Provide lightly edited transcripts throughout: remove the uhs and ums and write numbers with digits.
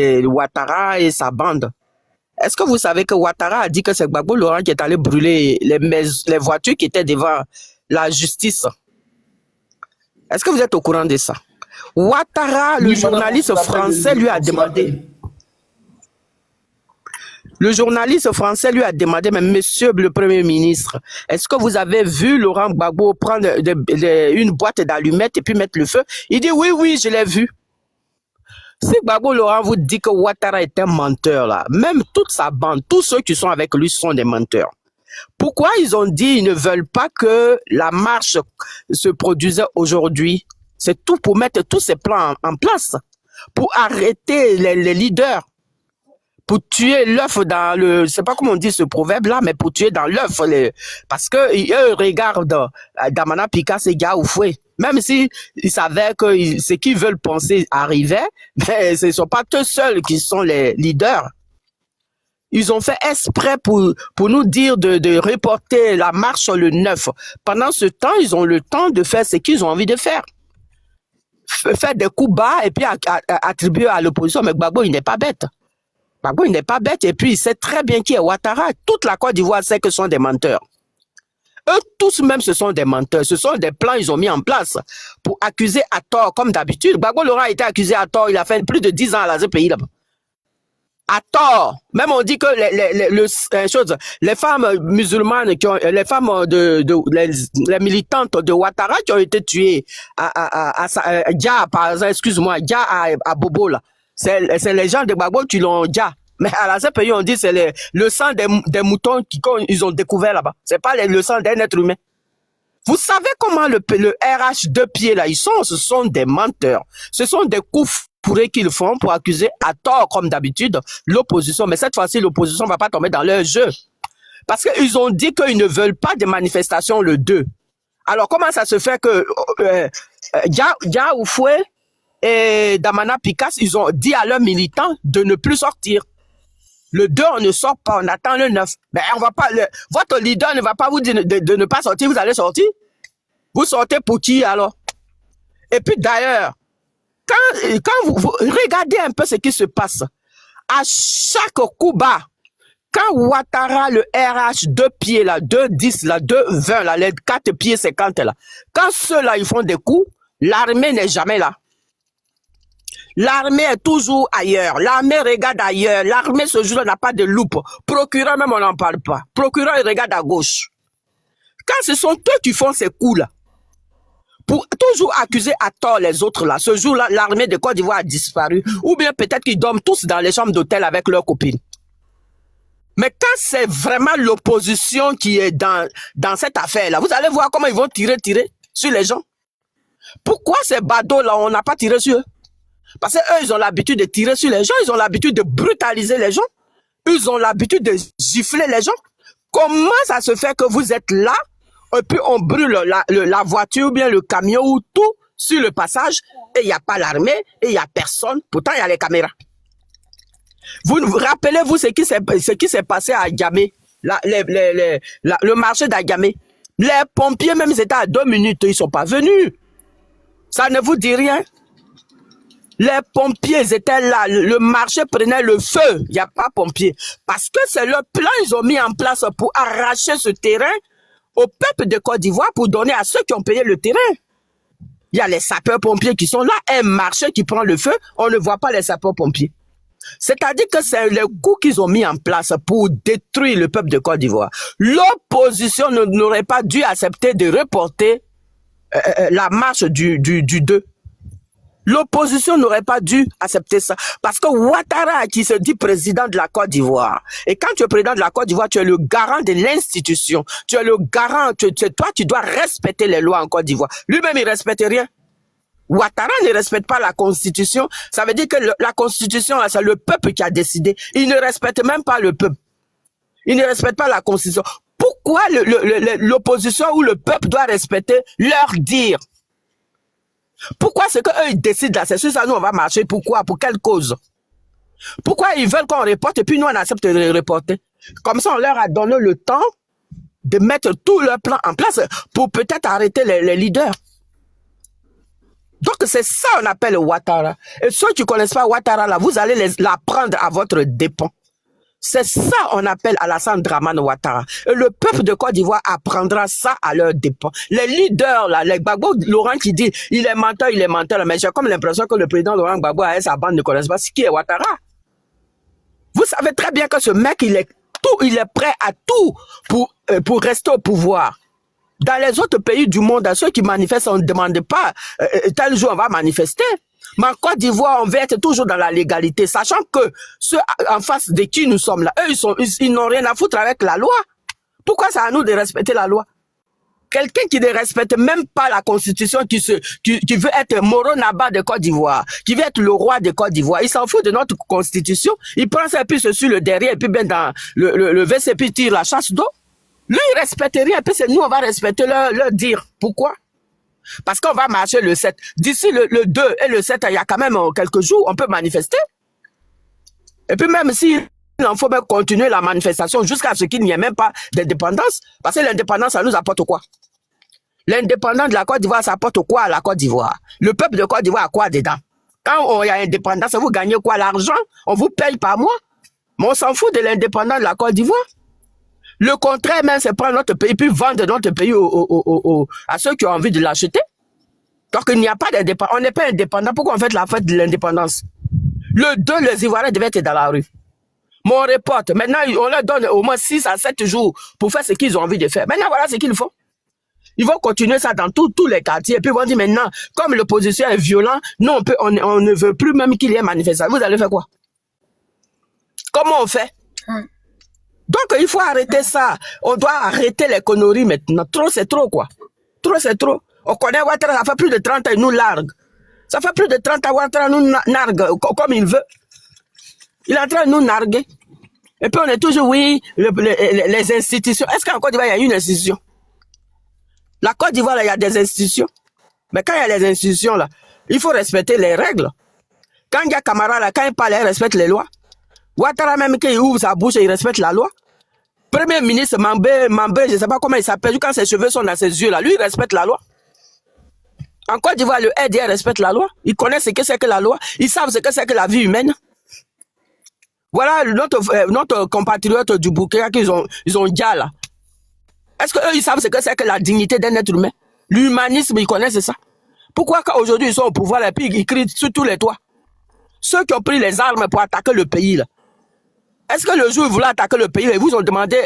Ouattara et sa bande. Est-ce que vous savez que Ouattara a dit que c'est Gbagbo Laurent qui est allé brûler les voitures qui étaient devant la justice? Est-ce que vous êtes au courant de ça? Ouattara, le journaliste français, lui a demandé. Le journaliste français lui a demandé, mais monsieur le Premier ministre, est-ce que vous avez vu Laurent Gbagbo prendre une boîte d'allumettes et puis mettre le feu? Il dit oui, oui, je l'ai vu. Si Gbagbo Laurent vous dit que Ouattara est un menteur, là, même toute sa bande, tous ceux qui sont avec lui sont des menteurs. Pourquoi ils ont dit qu'ils ne veulent pas que la marche se produise aujourd'hui? C'est tout pour mettre tous ces plans en place, pour arrêter les leaders, pour tuer l'œuf dans le... Je ne sais pas comment on dit ce proverbe-là, mais pour tuer dans l'œuf. Parce qu'eux regardent Damana Picasse et Gaoufoué. Même si ils savaient que ce qu'ils veulent penser arrivait, mais ce ne sont pas eux seuls qui sont les leaders. Ils ont fait exprès pour nous dire de reporter la marche le 9. Pendant ce temps, ils ont le temps de faire ce qu'ils ont envie de faire. Faire des coups bas et puis attribuer à l'opposition. Mais Gbagbo, il n'est pas bête. Gbagbo, il n'est pas bête et puis il sait très bien qui est Ouattara. Toute la Côte d'Ivoire sait que ce sont des menteurs. Eux tous même, ce sont des menteurs. Ce sont des plans qu'ils ont mis en place pour accuser à tort, comme d'habitude. Gbagbo Laurent a été accusé à tort. Il a fait plus de 10 ans à ce pays là-bas. À tort. Même on dit que les femmes musulmanes, les femmes les militantes de Ouattara qui ont été tuées à Dia, par exemple, excuse-moi, Dia à Bobo là. C'est les gens de Gbagbo qui l'ont Dia. Mais à la CPI, on dit que c'est le sang des moutons qu'ils ont découvert là-bas. C'est pas le sang d'un être humain. Vous savez comment le RH de pied là, ce sont des menteurs. Ce sont des coups fourrés qu'ils font pour accuser à tort, comme d'habitude, l'opposition. Mais cette fois-ci, l'opposition ne va pas tomber dans leur jeu. Parce qu'ils ont dit qu'ils ne veulent pas de manifestations le 2. Alors, comment ça se fait que Dia Oufoué et Damana Picasse, ils ont dit à leurs militants de ne plus sortir. Le 2, on ne sort pas, on attend le 9. Mais on va pas, votre leader ne va pas vous dire de ne pas sortir, vous allez sortir. Vous sortez pour qui alors? Et puis d'ailleurs, quand vous regardez un peu ce qui se passe, à chaque coup bas, quand Ouattara, le RH 2 pieds là, 2,10 là, 2,20 là, les 4 pieds 50 là, quand ceux-là ils font des coups, l'armée n'est jamais là. L'armée est toujours ailleurs. L'armée regarde ailleurs. L'armée, ce jour-là, n'a pas de loupe. Procureur, même, on n'en parle pas. Procureur, il regarde à gauche. Quand ce sont eux qui font ces coups-là, pour toujours accuser à tort les autres, là, ce jour-là, l'armée de Côte d'Ivoire a disparu. Ou bien peut-être qu'ils dorment tous dans les chambres d'hôtel avec leurs copines. Mais quand c'est vraiment l'opposition qui est dans cette affaire-là, vous allez voir comment ils vont tirer sur les gens. Pourquoi ces badauds-là, on n'a pas tiré sur eux? Parce qu'eux, ils ont l'habitude de tirer sur les gens, ils ont l'habitude de brutaliser les gens, ils ont l'habitude de gifler les gens. Comment ça se fait que vous êtes là, et puis on brûle la voiture ou bien le camion ou tout sur le passage, et il n'y a pas l'armée, et il n'y a personne, pourtant il y a les caméras. Vous rappelez-vous ce qui s'est passé à Agamé, le marché d'Agamé. Les pompiers, même ils étaient à 2 minutes, ils ne sont pas venus. Ça ne vous dit rien? Les pompiers étaient là, le marché prenait le feu, il n'y a pas pompiers. Parce que c'est le plan qu'ils ont mis en place pour arracher ce terrain au peuple de Côte d'Ivoire pour donner à ceux qui ont payé le terrain. Il y a les sapeurs-pompiers qui sont là, un marché qui prend le feu, on ne voit pas les sapeurs-pompiers. C'est-à-dire que c'est le coup qu'ils ont mis en place pour détruire le peuple de Côte d'Ivoire. L'opposition n'aurait pas dû accepter de reporter la marche du 2. L'opposition n'aurait pas dû accepter ça. Parce que Ouattara, qui se dit président de la Côte d'Ivoire, et quand tu es président de la Côte d'Ivoire, tu es le garant de l'institution. Tu es le garant, toi, tu dois respecter les lois en Côte d'Ivoire. Lui-même, il ne respecte rien. Ouattara ne respecte pas la Constitution. Ça veut dire que la Constitution, c'est le peuple qui a décidé. Il ne respecte même pas le peuple. Il ne respecte pas la Constitution. Pourquoi l'opposition ou le peuple doit respecter leur dire? Pourquoi c'est qu'eux ils décident là? C'est sûr, ça nous on va marcher. Pourquoi? Pour quelle cause? Pourquoi ils veulent qu'on reporte et puis nous on accepte de reporter? Comme ça on leur a donné le temps de mettre tout leur plan en place pour peut-être arrêter les leaders. Donc, c'est ça qu'on appelle Ouattara. Et ceux qui ne connaissent pas Ouattara, là, vous allez l'apprendre à votre dépens. C'est ça qu'on appelle Alassane Dramane Ouattara. Et le peuple de Côte d'Ivoire apprendra ça à leur dépens. Les leaders, là, les Gbagbo, Laurent qui dit, il est menteur, mais j'ai comme l'impression que le président Laurent Gbagbo et sa bande ne connaissent pas ce qui est Ouattara. Vous savez très bien que ce mec, il est prêt à tout pour rester au pouvoir. Dans les autres pays du monde, à ceux qui manifestent, on ne demande pas tel jour on va manifester. Mais en Côte d'Ivoire, on va être toujours dans la légalité, sachant que ceux en face de qui nous sommes là, eux, ils n'ont rien à foutre avec la loi. Pourquoi c'est à nous de respecter la loi? Quelqu'un qui ne respecte même pas la constitution, qui veut être Moronaba de Côte d'Ivoire, qui veut être le roi de Côte d'Ivoire, il s'en fout de notre constitution, il prend ça et puis se suit le derrière, et puis bien dans le WC, puis tire la chasse d'eau. Lui, il respecte rien, puis c'est nous, on va respecter leur dire. Pourquoi? Parce qu'on va marcher le 7. D'ici le 2 et le 7, il y a quand même quelques jours, on peut manifester. Et puis même s'il en faut même continuer la manifestation jusqu'à ce qu'il n'y ait même pas d'indépendance, parce que l'indépendance, ça nous apporte quoi? L'indépendance de la Côte d'Ivoire, ça apporte quoi à la Côte d'Ivoire? Le peuple de Côte d'Ivoire a quoi dedans? Quand il y a indépendance, vous gagnez quoi? L'argent? On vous paye par mois? Mais on s'en fout de l'indépendance de la Côte d'Ivoire. Le contraire même, c'est prendre notre pays puis vendre notre pays à ceux qui ont envie de l'acheter. Donc il n'y a pas d'indépendance. On n'est pas indépendant. Pourquoi on fait la fête de l'indépendance? Le 2, les Ivoiriens devaient être dans la rue. Mon reporte. Maintenant, on leur donne au moins 6 à 7 jours pour faire ce qu'ils ont envie de faire. Maintenant, voilà ce qu'ils font. Ils vont continuer ça dans tous les quartiers. Et puis ils vont dire maintenant, comme l'opposition est violente, nous, on ne veut plus même qu'il y ait manifestation. Vous allez faire quoi? Comment on fait? Donc, il faut arrêter ça. On doit arrêter les conneries maintenant. Trop, c'est trop, quoi. Trop, c'est trop. On connaît Ouattara, ça fait plus de 30 ans, il nous largue. Ça fait plus de 30 ans, Ouattara nous nargue comme il veut. Il est en train de nous narguer. Et puis, on est toujours, oui, les institutions. Est-ce qu'en Côte d'Ivoire, il y a une institution? La Côte d'Ivoire, il y a des institutions. Mais quand il y a les institutions, là, il faut respecter les règles. Quand il y a Camara, là, quand il parle, il respecte les lois. Ouattara, même quand il ouvre sa bouche, il respecte la loi. Premier ministre Mambé, je ne sais pas comment il s'appelle, quand ses cheveux sont dans ses yeux, là, lui, il respecte la loi. En Côte d'Ivoire, le RDR respecte la loi. Ils connaissent ce que c'est que la loi. Ils savent ce que c'est que la vie humaine. Voilà notre compatriote du Burkina qu'ils ont déjà là. Est-ce qu'eux, ils savent ce que c'est que la dignité d'un être humain? L'humanisme, ils connaissent ça. Pourquoi quand aujourd'hui ils sont au pouvoir et puis ils crient sur tous les toits? Ceux qui ont pris les armes pour attaquer le pays, là. Est-ce que le jour où ils voulaient attaquer le pays, ils vous ont demandé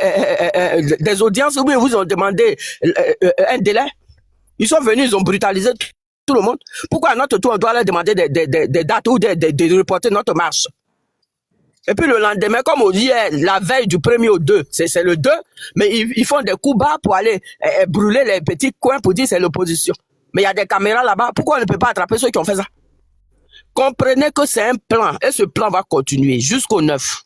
des audiences ou ils vous ont demandé un délai? Ils sont venus, ils ont brutalisé tout le monde. Pourquoi à notre tour, on doit leur demander des dates ou de reporter notre marche? Et puis le lendemain, comme on dit, la veille du 1er au 2, c'est le 2, mais ils font des coups bas pour aller brûler les petits coins pour dire c'est l'opposition. Mais il y a des caméras là-bas. Pourquoi on ne peut pas attraper ceux qui ont fait ça? Comprenez que c'est un plan et ce plan va continuer jusqu'au 9.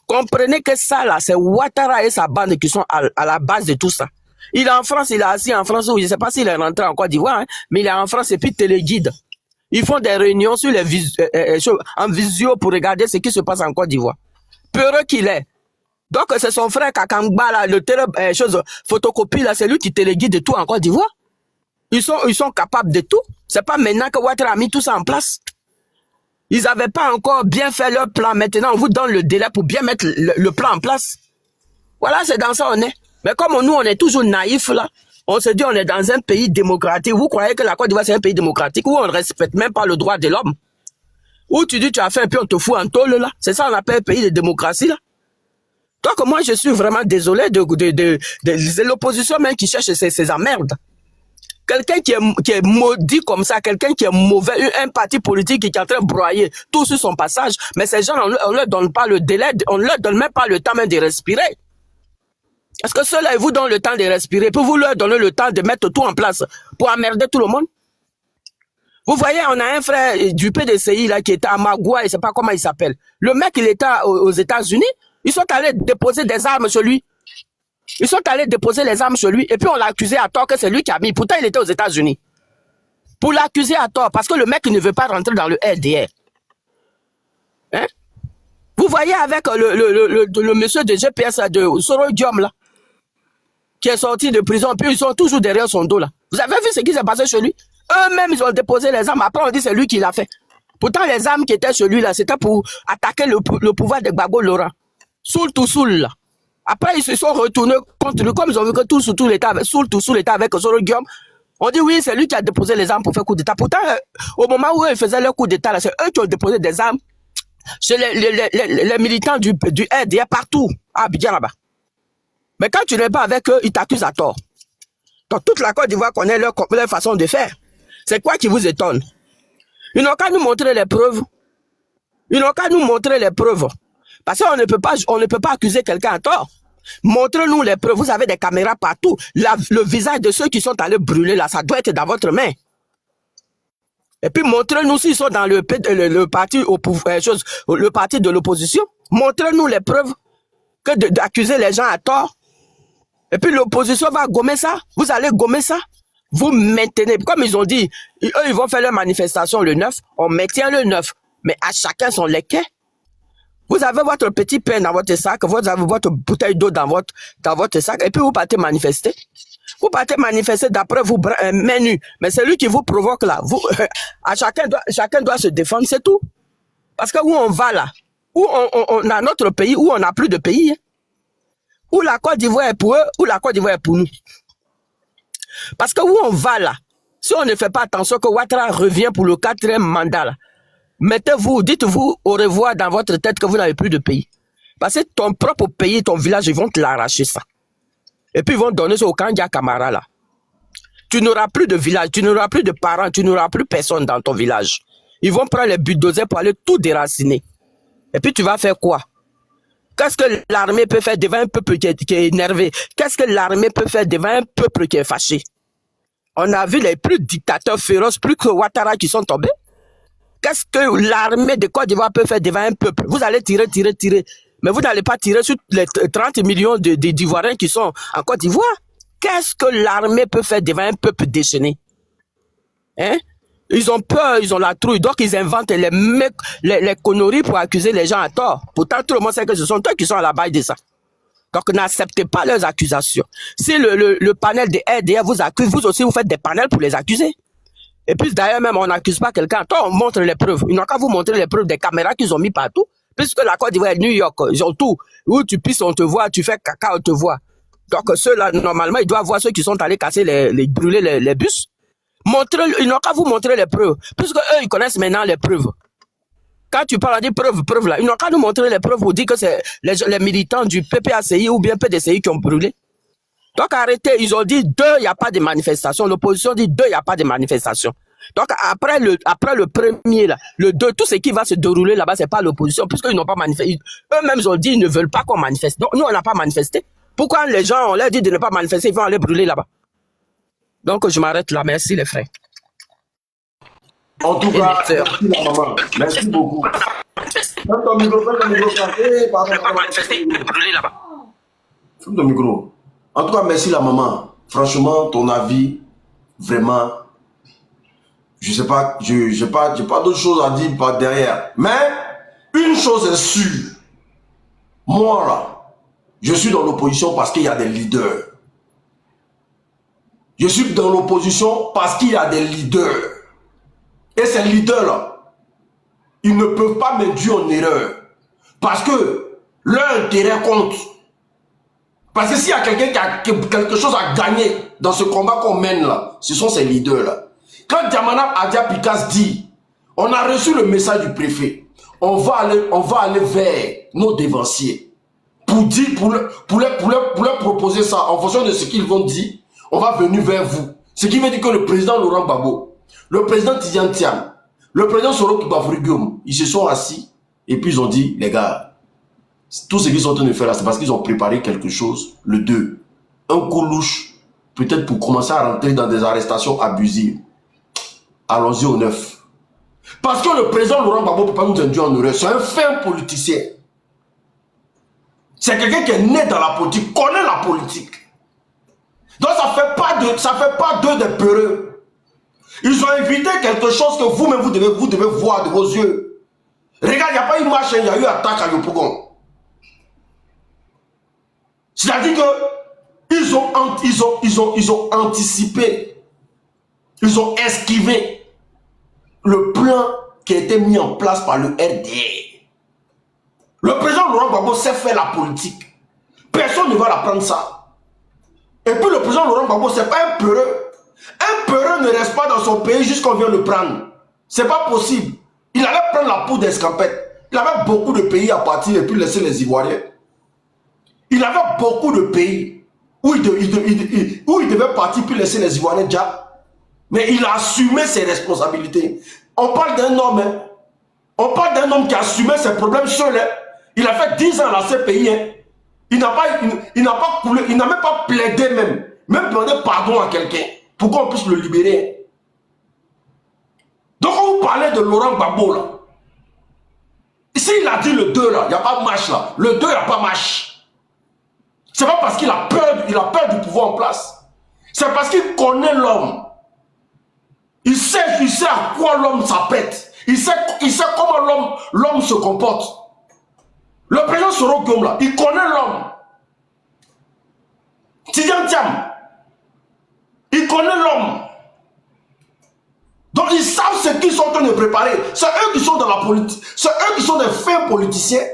Comprenez que ça là, c'est Ouattara et sa bande qui sont à la base de tout ça. Il est en France, il est assis en France, ou je ne sais pas s'il est rentré en Côte d'Ivoire, hein, mais il est en France et puis téléguide. Ils font des réunions sur en visio pour regarder ce qui se passe en Côte d'Ivoire. Peureux qu'il est. Donc c'est son frère Kakangba là, le photocopie là, c'est lui qui téléguide tout en Côte d'Ivoire. Ils sont capables de tout. C'est pas maintenant que Ouattara a mis tout ça en place. Ils n'avaient pas encore bien fait leur plan. Maintenant, on vous donne le délai pour bien mettre le plan en place. Voilà, c'est dans ça on est. Mais comme nous, on est toujours naïfs là, on se dit on est dans un pays démocratique. Vous croyez que la Côte d'Ivoire c'est un pays démocratique où on ne respecte même pas le droit de l'homme? Où tu dis tu as fait un peu, on te fout en tôle là. C'est ça on appelle un pays de démocratie là. Donc moi je suis vraiment désolé de l'opposition même qui cherche ces emmerdes. Quelqu'un qui est maudit comme ça, quelqu'un qui est mauvais, un parti politique qui est en train de broyer tout sur son passage, mais ces gens, on leur donne pas le délai, on leur donne même pas le temps même de respirer. Est-ce que ceux-là, ils vous donnent le temps de respirer, puis vous leur donnez le temps de mettre tout en place pour emmerder tout le monde? Vous voyez, on a un frère du PDCI là qui était à Magua, je sais pas comment il s'appelle. Le mec, il était aux États-Unis, ils sont allés déposer des armes sur lui. Ils sont allés déposer les armes sur lui et puis on l'a accusé à tort que c'est lui qui a mis. Pourtant, il était aux États-Unis. Pour l'accuser à tort, parce que le mec il ne veut pas rentrer dans le RDR. Hein? Vous voyez avec le monsieur de GPS là, de Soro Diom là, qui est sorti de prison, puis ils sont toujours derrière son dos là. Vous avez vu ce qui s'est passé chez lui? Eux, eux-mêmes, ils ont déposé les armes. Après, on dit c'est lui qui l'a fait. Pourtant, les armes qui étaient sur lui, là, c'était pour attaquer le pouvoir de Gbagbo Laurent. Soul to Soul, là. Après, ils se sont retournés contre lui, comme ils ont vu que tout l'État avec Soul to Soul était avec Soro Guillaume. On dit oui, c'est lui qui a déposé les armes pour faire coup d'État. Pourtant, au moment où ils faisaient leur coup d'État, là, c'est eux qui ont déposé des armes chez les militants du RDA partout, à Abidjan là-bas. Mais quand tu n'es pas avec eux, ils t'accusent à tort. Donc toute la Côte d'Ivoire connaît leur façon de faire. C'est quoi qui vous étonne? Ils n'ont qu'à nous montrer les preuves. Ils n'ont qu'à nous montrer les preuves. Parce qu'on ne peut pas accuser quelqu'un à tort. Montrez-nous les preuves. Vous avez des caméras partout. Le visage de ceux qui sont allés brûler là, ça doit être dans votre main. Et puis montrez-nous s'ils sont dans le parti au pouvoir, le parti de l'opposition. Montrez-nous les preuves que d'accuser les gens à tort. Et puis l'opposition va gommer ça. Vous allez gommer ça. Vous maintenez. Comme ils ont dit, eux, ils vont faire leur manifestation le 9. On maintient le 9. Mais à chacun son lait. Vous avez votre petit pain dans votre sac, vous avez votre bouteille d'eau dans votre sac, et puis vous partez manifester. Vous partez manifester d'après vous main nue. Mais c'est lui qui vous provoque là. Chacun doit se défendre, c'est tout. Parce que où on va là, où on a notre pays, où on n'a plus de pays, hein. Où la Côte d'Ivoire est pour eux, où la Côte d'Ivoire est pour nous. Parce que où on va là, si on ne fait pas attention que Ouattara revient pour le 4e mandat là, dites-vous au revoir dans votre tête que vous n'avez plus de pays. Parce que ton propre pays, ton village, ils vont te l'arracher ça. Et puis ils vont donner ça au Kandia Camara là. Tu n'auras plus de village, tu n'auras plus de parents, tu n'auras plus personne dans ton village. Ils vont prendre les bulldozers pour aller tout déraciner. Et puis tu vas faire quoi? Qu'est-ce que l'armée peut faire devant un peuple qui est énervé? Qu'est-ce que l'armée peut faire devant un peuple qui est fâché? On a vu les plus dictateurs féroces, plus que Ouattara qui sont tombés. Qu'est-ce que l'armée de Côte d'Ivoire peut faire devant un peuple? Vous allez tirer. Mais vous n'allez pas tirer sur les 30 millions d'Ivoiriens qui sont en Côte d'Ivoire. Qu'est-ce que l'armée peut faire devant un peuple déchaîné? Hein? Ils ont peur, ils ont la trouille. Donc, ils inventent les conneries pour accuser les gens à tort. Pourtant, tout le monde sait que ce sont eux qui sont à la base de ça. Donc, n'acceptez pas leurs accusations. Si le panel des RDA vous accuse, vous aussi, vous faites des panels pour les accuser. Et puis, d'ailleurs, même, on n'accuse pas quelqu'un. Toi, on montre les preuves. Ils n'ont qu'à vous montrer les preuves des caméras qu'ils ont mis partout. Puisque la Côte d'Ivoire est New York, ils ont tout. Où tu pisses, on te voit. Tu fais caca, on te voit. Donc, ceux-là, normalement, ils doivent voir ceux qui sont allés casser brûler les bus. Ils n'ont qu'à vous montrer les preuves. Puisque eux, ils connaissent maintenant les preuves. Quand tu parles des preuves là, ils n'ont qu'à nous montrer les preuves pour dire que c'est les militants du PPACI ou bien PDCI qui ont brûlé. Donc arrêtez, ils ont dit 2, il n'y a pas de manifestation. L'opposition dit 2, il n'y a pas de manifestation. Donc après le premier, là, le 2, tout ce qui va se dérouler là-bas, c'est pas l'opposition, puisqu'ils n'ont pas manifesté. Eux-mêmes ont dit ils ne veulent pas qu'on manifeste. Donc nous, on n'a pas manifesté. Pourquoi les gens, on leur dit de ne pas manifester, ils vont aller brûler là-bas? Donc je m'arrête là. Merci les frères. En tout cas, merci la maman. Merci beaucoup. Ferme ton micro, Ferme ton micro. En tout cas, merci la maman. Franchement, ton avis, vraiment, je sais pas, j'ai pas d'autre chose à dire par derrière. Mais, une chose est sûre. Moi, là, je suis dans l'opposition parce qu'il y a des leaders. Je suis dans l'opposition parce qu'il y a des leaders. Et ces leaders-là, ils ne peuvent pas m'induire en erreur. Parce que leur intérêt compte. Parce que s'il y a quelqu'un qui a quelque chose à gagner dans ce combat qu'on mène là, ce sont ces leaders-là. Quand Diamana Adia Pikas dit, on a reçu le message du préfet, on va aller vers nos dévanciers pour leur proposer ça en fonction de ce qu'ils vont dire, on va venir vers vous. Ce qui veut dire que le président Laurent Gbagbo, le président Tidiane Tiam, le président Soro Guillaume, ils se sont assis et puis ils ont dit, les gars, tout ce qu'ils sont en train de faire là, c'est parce qu'ils ont préparé quelque chose, le 2. Un coup louche, peut-être pour commencer à rentrer dans des arrestations abusives. Allons-y au 9. Parce que le président Laurent Gbagbo ne peut pas nous induire en erreur. C'est un fin politicien. C'est quelqu'un qui est né dans la politique, connaît la politique. Donc ça fait pas d'eux des peureux. Ils ont évité quelque chose que vous-même vous devez voir de vos yeux. Regarde, il n'y a pas eu marche, il y a eu attaque à Yopougon. C'est-à-dire que ils ont anticipé. Ils ont esquivé le plan qui a été mis en place par le RDR. Le président Laurent Gbagbo sait faire la politique. Personne ne va l'apprendre ça. Et puis le président Laurent Gbagbo, c'est pas un peureux. Un peureux ne reste pas dans son pays jusqu'on vient le prendre. C'est pas possible. Il allait prendre la peau d'escampette. Il avait beaucoup de pays à partir et puis laisser les Ivoiriens. Il avait beaucoup de pays où il devait partir puis laisser les Ivoiriens déjà. Mais il a assumé ses responsabilités. On parle d'un homme, hein. On parle d'un homme qui a assumé ses problèmes seul. Hein. Il a fait 10 ans à la CPI. Hein. Il n'a pas coulé, il n'a même pas plaidé même demandé pardon à quelqu'un pour qu'on puisse le libérer. Donc quand vous parlez de Laurent Gbagbo là, ici il a dit le 2 là, il n'y a pas de match là. Le 2, il n'y a pas de match. C'est pas parce qu'il a peur du pouvoir en place. C'est parce qu'il connaît l'homme. Il sait à quoi l'homme s'apprête. Il sait comment l'homme se comporte. Le président Soro Guillaume là, il connaît l'homme. Tidiane Thiam, il connaît l'homme. Donc ils savent ce qu'ils sont en train de préparer. C'est eux qui sont dans la politique. C'est eux qui sont des fins politiciens.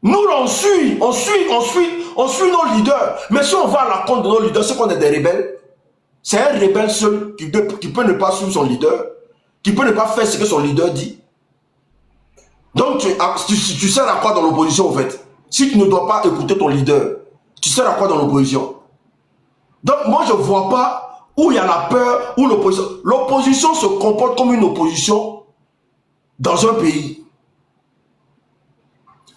Nous là, on suit nos leaders. Mais si on va à la compte de nos leaders, c'est qu'on est des rebelles. C'est un rebelle seul qui peut ne pas suivre son leader, qui peut ne pas faire ce que son leader dit. Donc tu sers à quoi dans l'opposition en fait? Si tu ne dois pas écouter ton leader, tu sers à quoi dans l'opposition? Donc moi je ne vois pas où il y a la peur, où l'opposition... L'opposition se comporte comme une opposition dans un pays.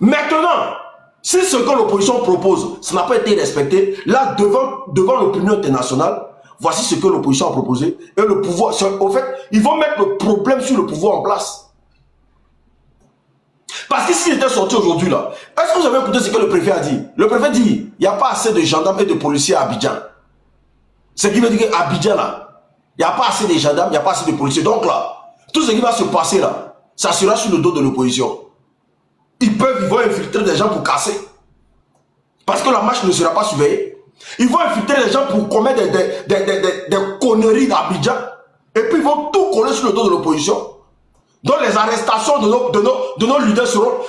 Maintenant, si ce que l'opposition propose, ça n'a pas été respecté, là devant l'opinion internationale, voici ce que l'opposition a proposé. Et le pouvoir, au fait, ils vont mettre le problème sur le pouvoir en place. Parce que s'il était sorti aujourd'hui là, est-ce que vous avez écouté ce que le préfet a dit? Le préfet dit, il n'y a pas assez de gendarmes et de policiers à Abidjan. Ce qui veut dire qu'à Abidjan là, il n'y a pas assez de gendarmes, il n'y a pas assez de policiers. Donc là, tout ce qui va se passer là, ça sera sur le dos de l'opposition. Ils vont infiltrer des gens pour casser. Parce que la marche ne sera pas surveillée. Ils vont infiltrer des gens pour commettre des conneries d'Abidjan. Et puis ils vont tout coller sur le dos de l'opposition. Donc les arrestations de nos leaders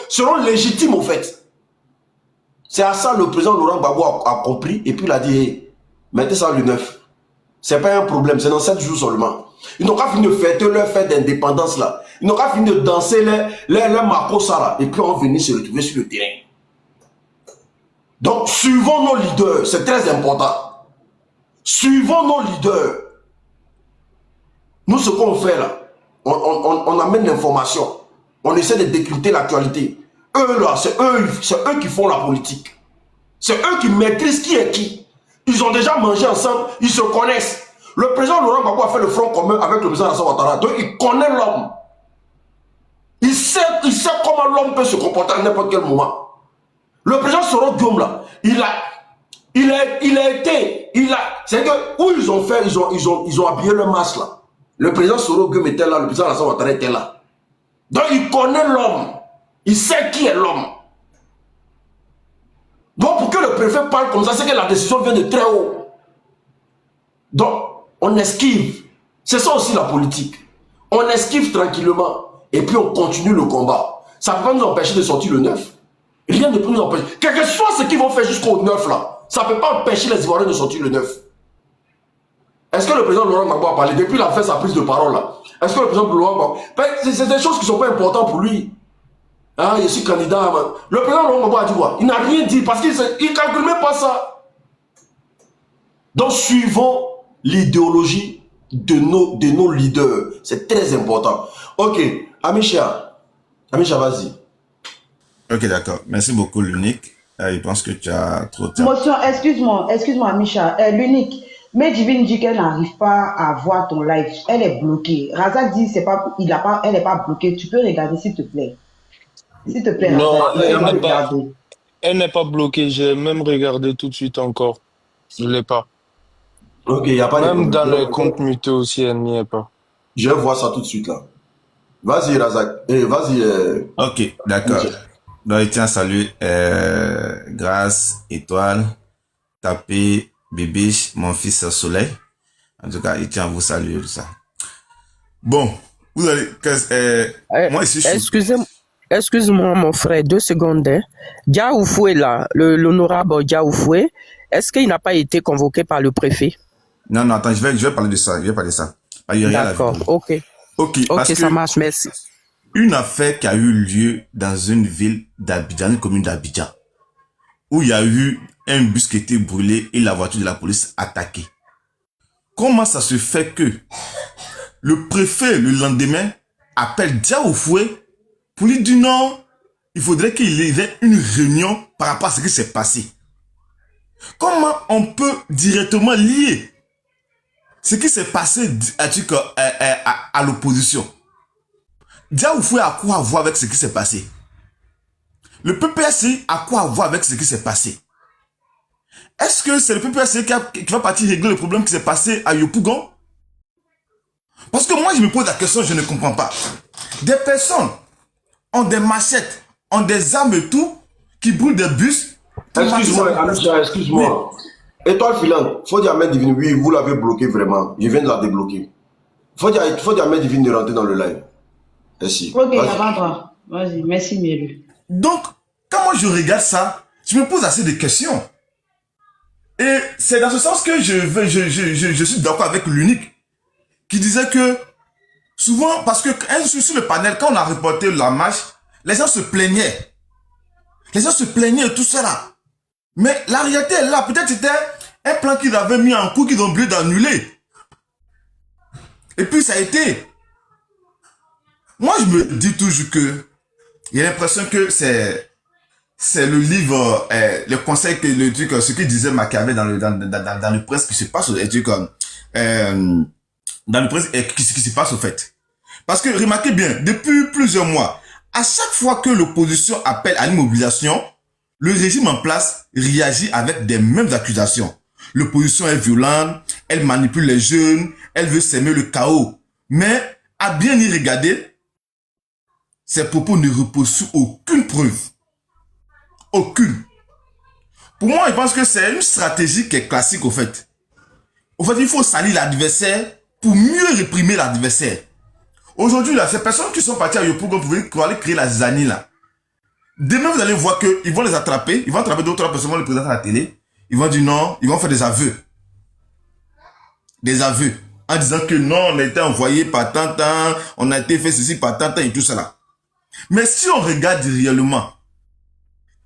seront légitimes au fait. C'est à ça le président Laurent Gbagbo a compris. Et puis il a dit, hey, mettez ça le 9. C'est pas un problème, c'est dans 7 jours seulement. Ils n'ont qu'à finir de fêter leur fête d'indépendance là. Ils n'ont qu'à finir de danser leur makossa là. Et puis on va venir se retrouver sur le terrain. Donc, suivons nos leaders, c'est très important. Suivons nos leaders. Nous, ce qu'on fait là, on amène l'information. On essaie de décrypter l'actualité. Eux là, c'est eux qui font la politique. C'est eux qui maîtrisent qui est qui. Ils ont déjà mangé ensemble, ils se connaissent. Le président Laurent Gbagbo a fait le front commun avec le président Alassane Ouattara. Donc, il connaît l'homme. Il sait comment l'homme peut se comporter à n'importe quel moment. Le président Soro Guillaume là, c'est que où ils ont fait, ils ont habillé le masque là. Le président Soro Guillaume était là, le président Alassane Ouattara était là. Donc il connaît l'homme, il sait qui est l'homme. Donc pour que le préfet parle comme ça, c'est que la décision vient de très haut. Donc on esquive. C'est ça aussi la politique. On esquive tranquillement et puis on continue le combat. Ça ne peut pas nous empêcher de sortir le 9. Rien ne peut nous empêcher. Quel que soit ce qu'ils vont faire jusqu'au 9 là, ça ne peut pas empêcher les Ivoiriens de sortir le 9. Est-ce que le président Laurent Gbagbo a parlé depuis qu'il a fait sa prise de parole là? Est-ce que le président Laurent Gbagbo... C'est des choses qui ne sont pas importantes pour lui. Ah, je suis candidat. Man. Le président Laurent Gbagbo a dit quoi? Il n'a rien dit parce qu'il ne calcule même pas ça. Donc suivons l'idéologie de nos leaders. C'est très important. Ok, Amisha, vas-y. Ok, d'accord. Merci beaucoup, l'unique. Je pense que tu as trop de temps. Motion, excuse-moi, Micha. L'unique. Mais Divine dit qu'elle n'arrive pas à voir ton live. Elle est bloquée. Razak dit elle n'est pas bloquée. Tu peux regarder, s'il te plaît. S'il te plaît, Non, Razak, elle n'est pas bloquée. J'ai même regardé tout de suite encore. Je ne l'ai pas. Ok, il n'y a pas de Même problème. dans les comptes mutés aussi, elle n'y est pas. Je vois ça tout de suite là. Vas-y, Razak. Vas-y. Ok, d'accord. Donc, je tiens à saluer Grâce, Étoile, Tapé, Bibiche, mon fils Soleil. En tout cas, il tient à vous saluer tout ça. Bon, vous allez... moi ici, je suis... Excuse-moi, mon frère, 2 secondes. Hein. Diaoufoué, là, l'honorable Diaoufoué, est-ce qu'il n'a pas été convoqué par le préfet? Non, attends, je vais parler de ça. Ah, il y a rien à la D'accord, vidéo. ok. Ok, parce Ok, que ça marche, merci. une affaire qui a eu lieu dans une ville d'Abidjan, une commune d'Abidjan, où il y a eu un bus qui était brûlé et la voiture de la police attaquée. Comment ça se fait que le préfet, le lendemain, appelle Diaoufoué pour lui dire non, il faudrait qu'il y ait une réunion par rapport à ce qui s'est passé. Comment on peut directement lier ce qui s'est passé à l'opposition? Diaoufoué a quoi à voir avec ce qui s'est passé? Le PPSC a quoi à voir avec ce qui s'est passé? Est-ce que c'est le PPSC qui va partir régler le problème qui s'est passé à Yopougon? Parce que moi, je me pose la question, je ne comprends pas. Des personnes ont des machettes, ont des armes et tout, qui brûlent des bus. Excuse-moi, Amisha, excuse-moi. Étoile filante, faut dire à Mère Divine, oui, vous l'avez bloqué vraiment. Je viens de la débloquer. Faut dire à Mère Divine de rentrer dans le live. Merci. Ok, avant-toi. Vas-y, merci, Mélu. Donc, quand moi je regarde ça, je me pose assez de questions. Et c'est dans ce sens que je suis d'accord avec l'unique qui disait que souvent, parce que sur le panel, quand on a reporté la marche, les gens se plaignaient. Les gens se plaignaient et tout ça là. Mais la réalité est là. Peut-être c'était un plan qu'ils avaient mis en cours qu'ils ont oublié d'annuler. Et puis ça a été. Moi, je me dis toujours que il y a l'impression que c'est le livre, le conseil que le truc, ce que disait Machiavel dans le prince qui se passe, dans le prince qui se passe au fait. Parce que remarquez bien, depuis plusieurs mois, à chaque fois que l'opposition appelle à une mobilisation, le régime en place réagit avec des mêmes accusations. L'opposition est violente, elle manipule les jeunes, elle veut s'aimer le chaos. Mais à bien y regarder, ces propos ne reposent sur aucune preuve. Aucune. Pour moi, je pense que c'est une stratégie qui est classique au fait. Au fait, il faut salir l'adversaire pour mieux réprimer l'adversaire. Aujourd'hui, là, ces personnes qui sont parties à Yopougon pour aller créer la zizanie, là. Demain, vous allez voir qu'ils vont les attraper. Ils vont attraper d'autres personnes, ils vont les présenter à la télé. Ils vont dire non, ils vont faire des aveux. Des aveux. En disant que non, on a été envoyé par tant, on a été fait ceci par tant et tout cela. Mais si on regarde réellement,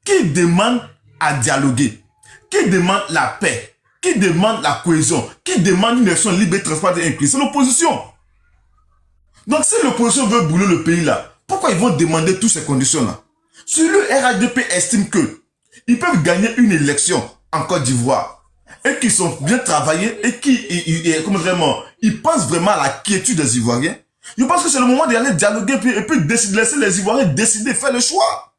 qui demande à dialoguer? Qui demande la paix? Qui demande la cohésion? Qui demande une élection libre et transparente et inclusive? C'est l'opposition. Donc si l'opposition veut brûler le pays là, pourquoi ils vont demander toutes ces conditions-là? Si le RHDP estime que ils peuvent gagner une élection en Côte d'Ivoire et qu'ils sont bien travaillés et ils pensent vraiment à la quiétude des Ivoiriens, je pense que c'est le moment d'aller dialoguer et puis laisser les Ivoiriens décider, faire le choix.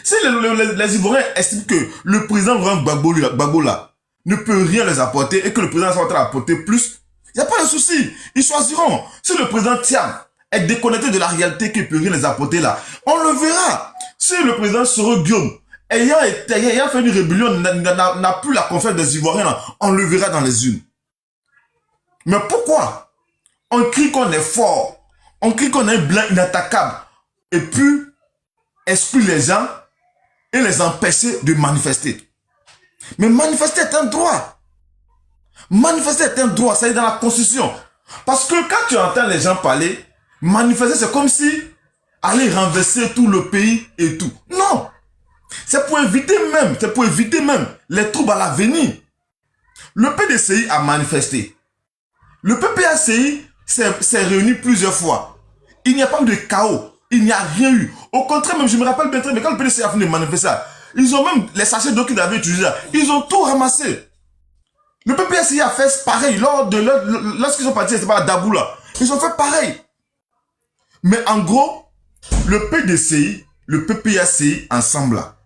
Si les Ivoiriens estiment que le président Gbagbo là ne peut rien les apporter et que le président va apporter plus, il n'y a pas de souci. Ils choisiront. Si le président Thiam est déconnecté de la réalité qu'il ne peut rien les apporter là, on le verra. Si le président Soro Guillaume, ayant fait une rébellion, n'a plus la confiance des Ivoiriens là, on le verra dans les urnes. Mais pourquoi on crie qu'on est fort, on crie qu'on est un blanc inattaquable, et puis exclure les gens et les empêcher de manifester? Mais manifester est un droit. Manifester est un droit, ça est dans la Constitution. Parce que quand tu entends les gens parler, manifester c'est comme si aller renverser tout le pays et tout. Non. C'est pour éviter même les troubles à l'avenir. Le PDCI a manifesté. Le PPACI s'est réuni plusieurs fois. Il n'y a pas eu de chaos. Il n'y a rien eu. Au contraire, même, je me rappelle bien très bien, quand le PDCI a fini de manifester, ils ont même, les sachets d'eau qu'ils avaient utilisés, ils ont tout ramassé. Le PPACI a fait pareil. Lorsqu'ils sont partis, c'est pas à Dabou là. Ils ont fait pareil. Mais en gros, le PDCI, le PPACI, ensemble là,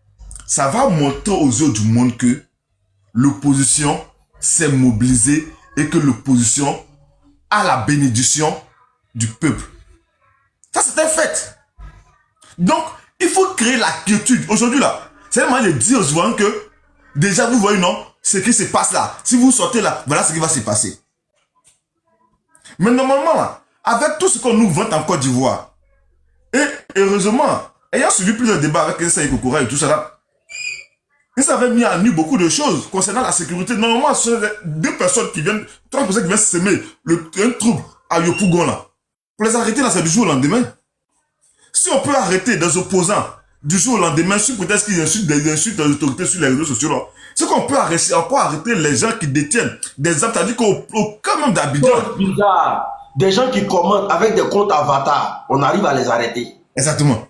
ça va montrer aux yeux du monde que l'opposition s'est mobilisée et que l'opposition a la bénédiction du peuple. Ça, c'est un fait. Donc, il faut créer la quiétude. Aujourd'hui, là, c'est le moment de dire aux Ivoiriens que, déjà, vous voyez, non, ce qui se passe là, si vous sortez là, voilà ce qui va se passer. Mais normalement, là, avec tout ce qu'on nous vante en Côte d'Ivoire, et heureusement, ayant suivi plusieurs débats avec Essa Kokora et tout ça là, ils avaient mis à nu beaucoup de choses concernant la sécurité. Normalement, ce sont deux personnes qui viennent, trois personnes qui viennent s'aimer un trouble à Yopougon là. Pour les arrêter là, c'est du jour au lendemain. Si on peut arrêter des opposants du jour au lendemain, sur peut-être qu'ils insultent des autorités sur les réseaux sociaux là, c'est qu'on peut arrêter les gens qui détiennent des armes, c'est-à-dire qu'au cas même d'Abidjan. C'est bizarre. Des gens qui commentent avec des comptes avatars, on arrive à les arrêter. Exactement.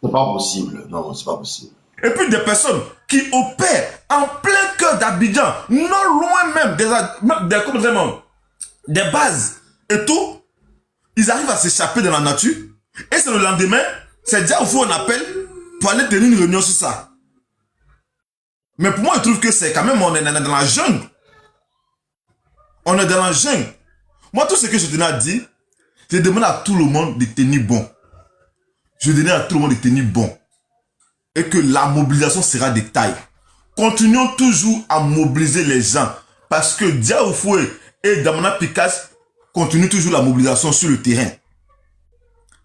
C'est pas possible. Non, c'est pas possible. Et puis des personnes qui opèrent en plein cœur d'Abidjan, non loin même des bases et tout, ils arrivent à s'échapper dans la nature. Et c'est le lendemain, c'est déjà où on appelle pour aller tenir une réunion sur ça. Mais pour moi, je trouve que c'est quand même, on est dans la jungle. On est dans la jungle. Moi, tout ce que je tenais à dire, je demande à tout le monde de tenir bon. Je demande à tout le monde de tenir bon. Et que la mobilisation sera de taille. Continuons toujours à mobiliser les gens. Parce que Diaoufoué et Damana Picasse continuent toujours la mobilisation sur le terrain.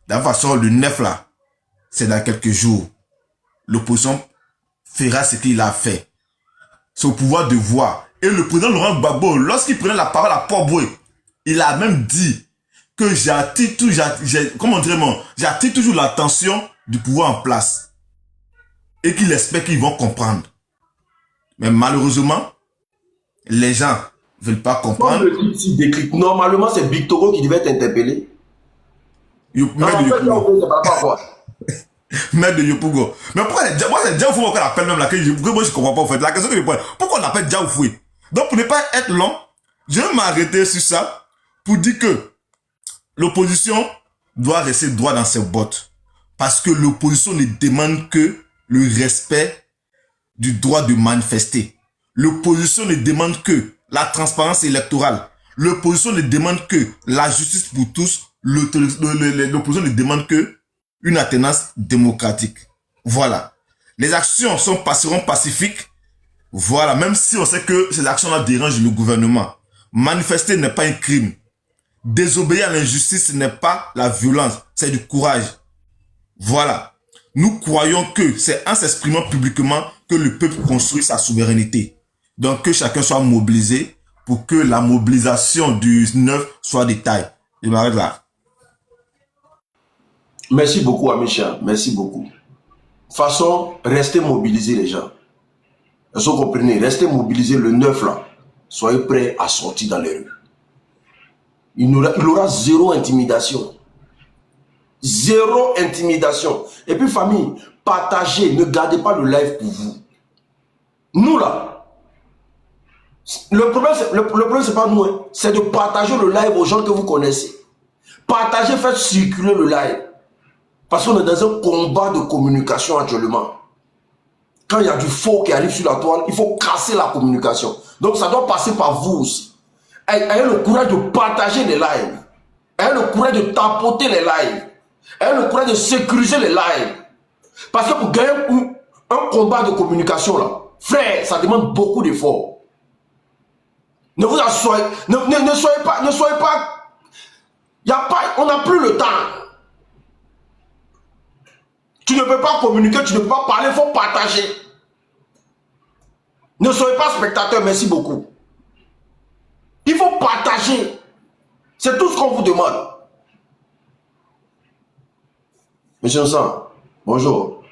De la façon, le 9 là, c'est dans quelques jours. L'opposition fera ce qu'il a fait. C'est au pouvoir de voir. Et le président Laurent Gbagbo, lorsqu'il prenait la parole à Port-Boué, il a même dit que j'attire toujours l'attention du pouvoir en place. Et qu'il espère qu'ils vont comprendre. Mais malheureusement, les gens ne veulent pas comprendre. Normalement, c'est Victoro qui devait être interpellé. Maître de Yopougon. Mais pourquoi c'est Diaoufoué qu'on appelle même là, que moi je comprends pas en fait. La question que je pose, pourquoi on appelle Diaoufoué? Donc pour ne pas être long, je vais m'arrêter sur ça pour dire que l'opposition doit rester droit dans ses bottes. Parce que l'opposition ne demande que le respect du droit de manifester. L'opposition ne demande que la transparence électorale. L'opposition ne demande que la justice pour tous. L'opposition ne demande que une alternance démocratique. Voilà. Les actions passeront pacifiques. Voilà. Même si on sait que ces actions-là dérangent le gouvernement. Manifester n'est pas un crime. Désobéir à l'injustice n'est pas la violence. C'est du courage. Voilà. Nous croyons que c'est en s'exprimant publiquement que le peuple construit sa souveraineté. Donc que chacun soit mobilisé pour que la mobilisation du 9 soit de taille. Je m'arrête là. Merci beaucoup, Amisha. Merci beaucoup. De toute façon, restez mobilisés, les gens. Est-ce que vous comprenez? Restez mobilisés le 9 là. Soyez prêts à sortir dans les rues. Il aura zéro intimidation. Zéro intimidation. Et puis, famille, partagez. Ne gardez pas le live pour vous. Nous là, le problème c'est pas nous. Hein. C'est de partager le live aux gens que vous connaissez. Partagez, faites circuler le live. Parce qu'on est dans un combat de communication actuellement. Quand il y a du faux qui arrive sur la toile, il faut casser la communication. Donc ça doit passer par vous aussi. Ayez le courage de partager les lives. Ayez le courage de tapoter les lives. Ayez le courage de sécuriser les lives. Parce que pour gagner un combat de communication là, frère, ça demande beaucoup d'efforts. Ne vous assoyez, ne soyez pas, on n'a plus le temps. Tu ne peux pas communiquer, tu ne peux pas parler, il faut partager. Ne soyez pas spectateur, merci beaucoup. Il faut partager. C'est tout ce qu'on vous demande. Monsieur Nsang, bonjour.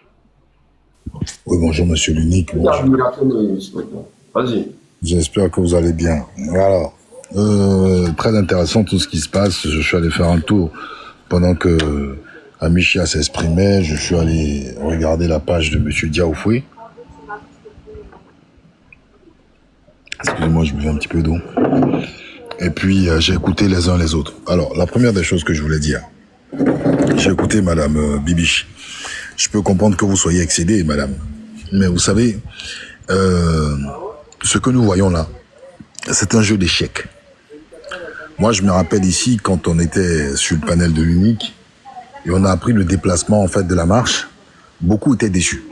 Oui, bonjour, monsieur l'unique. Vas-y. J'espère que vous allez bien. Alors, très intéressant tout ce qui se passe. Je suis allé faire un tour pendant que Amisha s'exprimait. Je suis allé regarder la page de monsieur Diaoufoué. Excusez-moi, je buvais un petit peu d'eau. Et puis, j'ai écouté les uns les autres. Alors, la première des choses que je voulais dire, j'ai écouté madame Bibiche. Je peux comprendre que vous soyez excédée, madame. Mais vous savez, ce que nous voyons là, c'est un jeu d'échecs. Moi, je me rappelle ici, quand on était sur le panel de l'unique, et on a appris le déplacement, en fait, de la marche, beaucoup étaient déçus.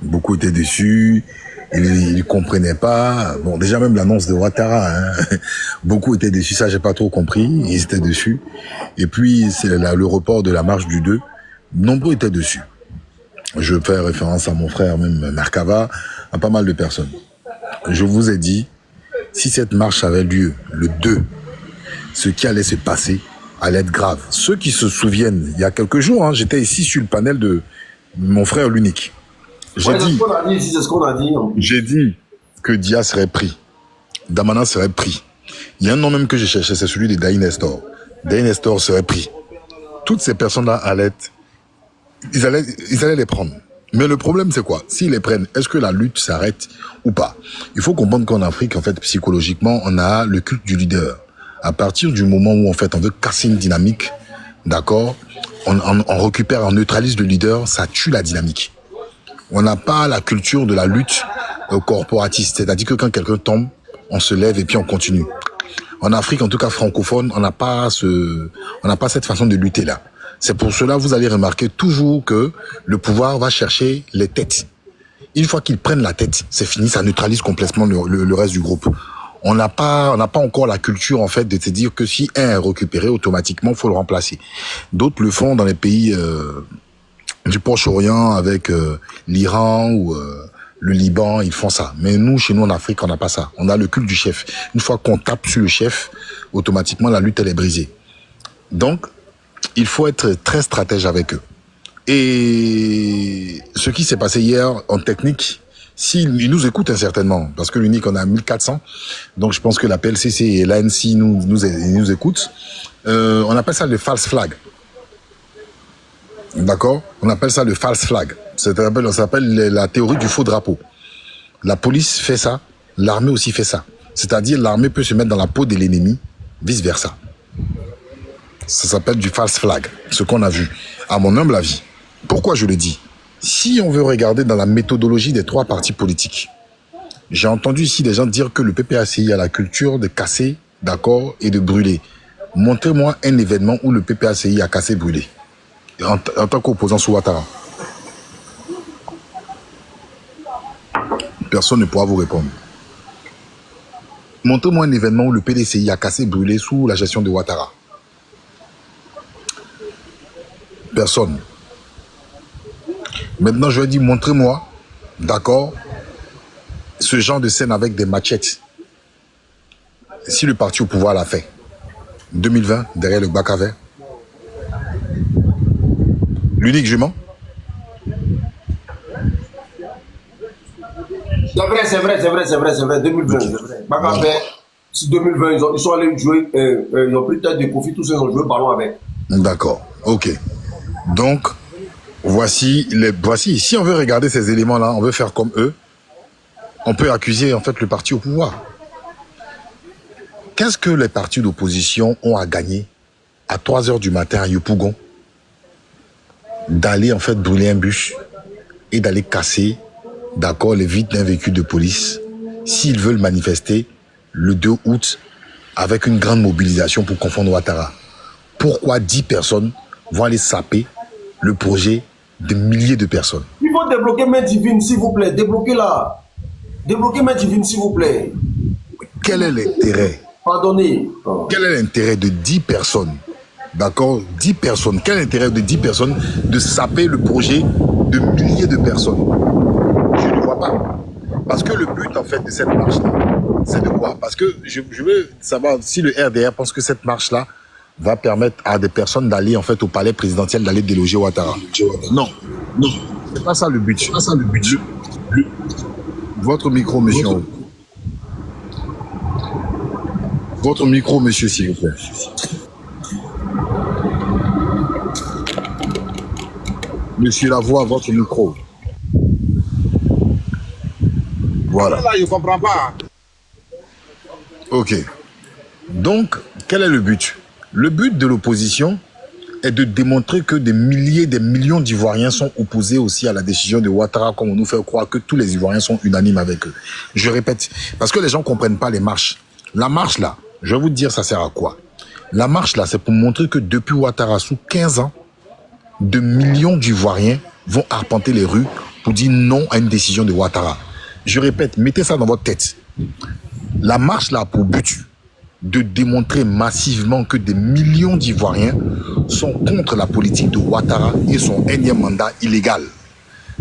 Beaucoup étaient déçus. Ils comprenaient pas. Bon, déjà même l'annonce de Ouattara, hein, beaucoup étaient déçus, ça j'ai pas trop compris, ils étaient dessus. Et puis c'est le report de la marche du 2, nombreux étaient dessus. Je fais référence à mon frère, même Merkava, à pas mal de personnes. Je vous ai dit, si cette marche avait lieu le 2, ce qui allait se passer allait être grave. Ceux qui se souviennent, il y a quelques jours, hein, j'étais ici sur le panel de mon frère l'unique. J'ai dit que Dia serait pris, Damana serait pris. Il y a un nom même que j'ai cherché, c'est celui de Daï Nestor. Daï Nestor serait pris. Toutes ces personnes-là ils allaient les prendre. Mais le problème, c'est quoi? S'ils les prennent, est-ce que la lutte s'arrête ou pas? Il faut comprendre qu'en Afrique, en fait, psychologiquement, on a le culte du leader. À partir du moment où, en fait, on veut casser une dynamique, d'accord, on récupère, on neutralise le leader, ça tue la dynamique. On n'a pas la culture de la lutte corporatiste. C'est-à-dire que quand quelqu'un tombe, on se lève et puis on continue. En Afrique, en tout cas francophone, on n'a pas cette façon de lutter là. C'est pour cela, vous allez remarquer toujours que le pouvoir va chercher les têtes. Une fois qu'ils prennent la tête, c'est fini, ça neutralise complètement le reste du groupe. On n'a pas encore la culture, en fait, de se dire que si un est récupéré, automatiquement, faut le remplacer. D'autres le font dans les pays du Proche-Orient avec l'Iran ou le Liban, ils font ça. Mais nous, chez nous en Afrique, on n'a pas ça. On a le culte du chef. Une fois qu'on tape sur le chef, automatiquement, la lutte, elle est brisée. Donc, il faut être très stratège avec eux. Et ce qui s'est passé hier en technique, s'ils nous écoutent certainement, parce que l'unique, on a 1400, donc je pense que la PLCC et l'ANC nous écoutent, on appelle ça le false flag. D'accord? On appelle ça le false flag. Ça s'appelle la théorie du faux drapeau. La police fait ça, l'armée aussi fait ça. C'est-à-dire l'armée peut se mettre dans la peau de l'ennemi, vice-versa. Ça s'appelle du false flag, ce qu'on a vu, à mon humble avis. Pourquoi je le dis? Si on veut regarder dans la méthodologie des trois partis politiques, j'ai entendu ici des gens dire que le PPACI a la culture de casser, d'accord, et de brûler. Montrez-moi un événement où le PPACI a cassé, brûlé, en tant qu'opposant sous Ouattara. Personne ne pourra vous répondre. Montrez-moi un événement où le PDCI a cassé, brûlé sous la gestion de Ouattara. Personne. Maintenant, je vais dire, montrez-moi, d'accord, ce genre de scène avec des machettes. Si le parti au pouvoir l'a fait, 2020, derrière le bac à vert, l'unique jument. C'est vrai, 2020, c'est vrai. Bac à vert, si 2020, ils sont allés jouer, ils ont pris tête de Kofi, tous ils ont joué ballon avec. D'accord, ok. Donc, voici, si on veut regarder ces éléments-là, on veut faire comme eux, on peut accuser en fait le parti au pouvoir. Qu'est-ce que les partis d'opposition ont à gagner à 3 heures du matin à Yopougon d'aller en fait brûler un bus et d'aller casser, d'accord, les vitres d'un véhicule de police s'ils veulent manifester le 2 août avec une grande mobilisation pour confondre Ouattara? Pourquoi 10 personnes vont aller saper le projet de milliers de personnes? Il faut débloquer Main Divine, s'il vous plaît. Débloquez-la. Débloquez Main Divine, s'il vous plaît. Quel est l'intérêt? Pardonnez. Quel est l'intérêt de 10 personnes? D'accord, 10 personnes. Quel est l'intérêt de 10 personnes de saper le projet de milliers de personnes? Je ne vois pas. Parce que le but, en fait, de cette marche-là, c'est de quoi? Parce que je veux savoir si le RDR pense que cette marche-là va permettre à des personnes d'aller, en fait, au palais présidentiel, d'aller déloger Ouattara. Non, non, c'est pas ça le but. C'est pas ça le but. Votre micro, monsieur. Votre micro, monsieur, s'il vous plaît. Monsieur Lavoie, votre micro. Voilà. Là, je ne comprends pas. Ok. Donc, quel est le but? Le but de l'opposition est de démontrer que des milliers, des millions d'Ivoiriens sont opposés aussi à la décision de Ouattara, comme on nous fait croire que tous les Ivoiriens sont unanimes avec eux. Je répète, parce que les gens ne comprennent pas les marches. La marche là, je vais vous dire ça sert à quoi? La marche là, c'est pour montrer que depuis Ouattara, sous 15 ans, de millions d'Ivoiriens vont arpenter les rues pour dire non à une décision de Ouattara. je répète, mettez ça dans votre tête. La marche là a pour but de démontrer massivement que des millions d'Ivoiriens sont contre la politique de Ouattara et son énième mandat illégal.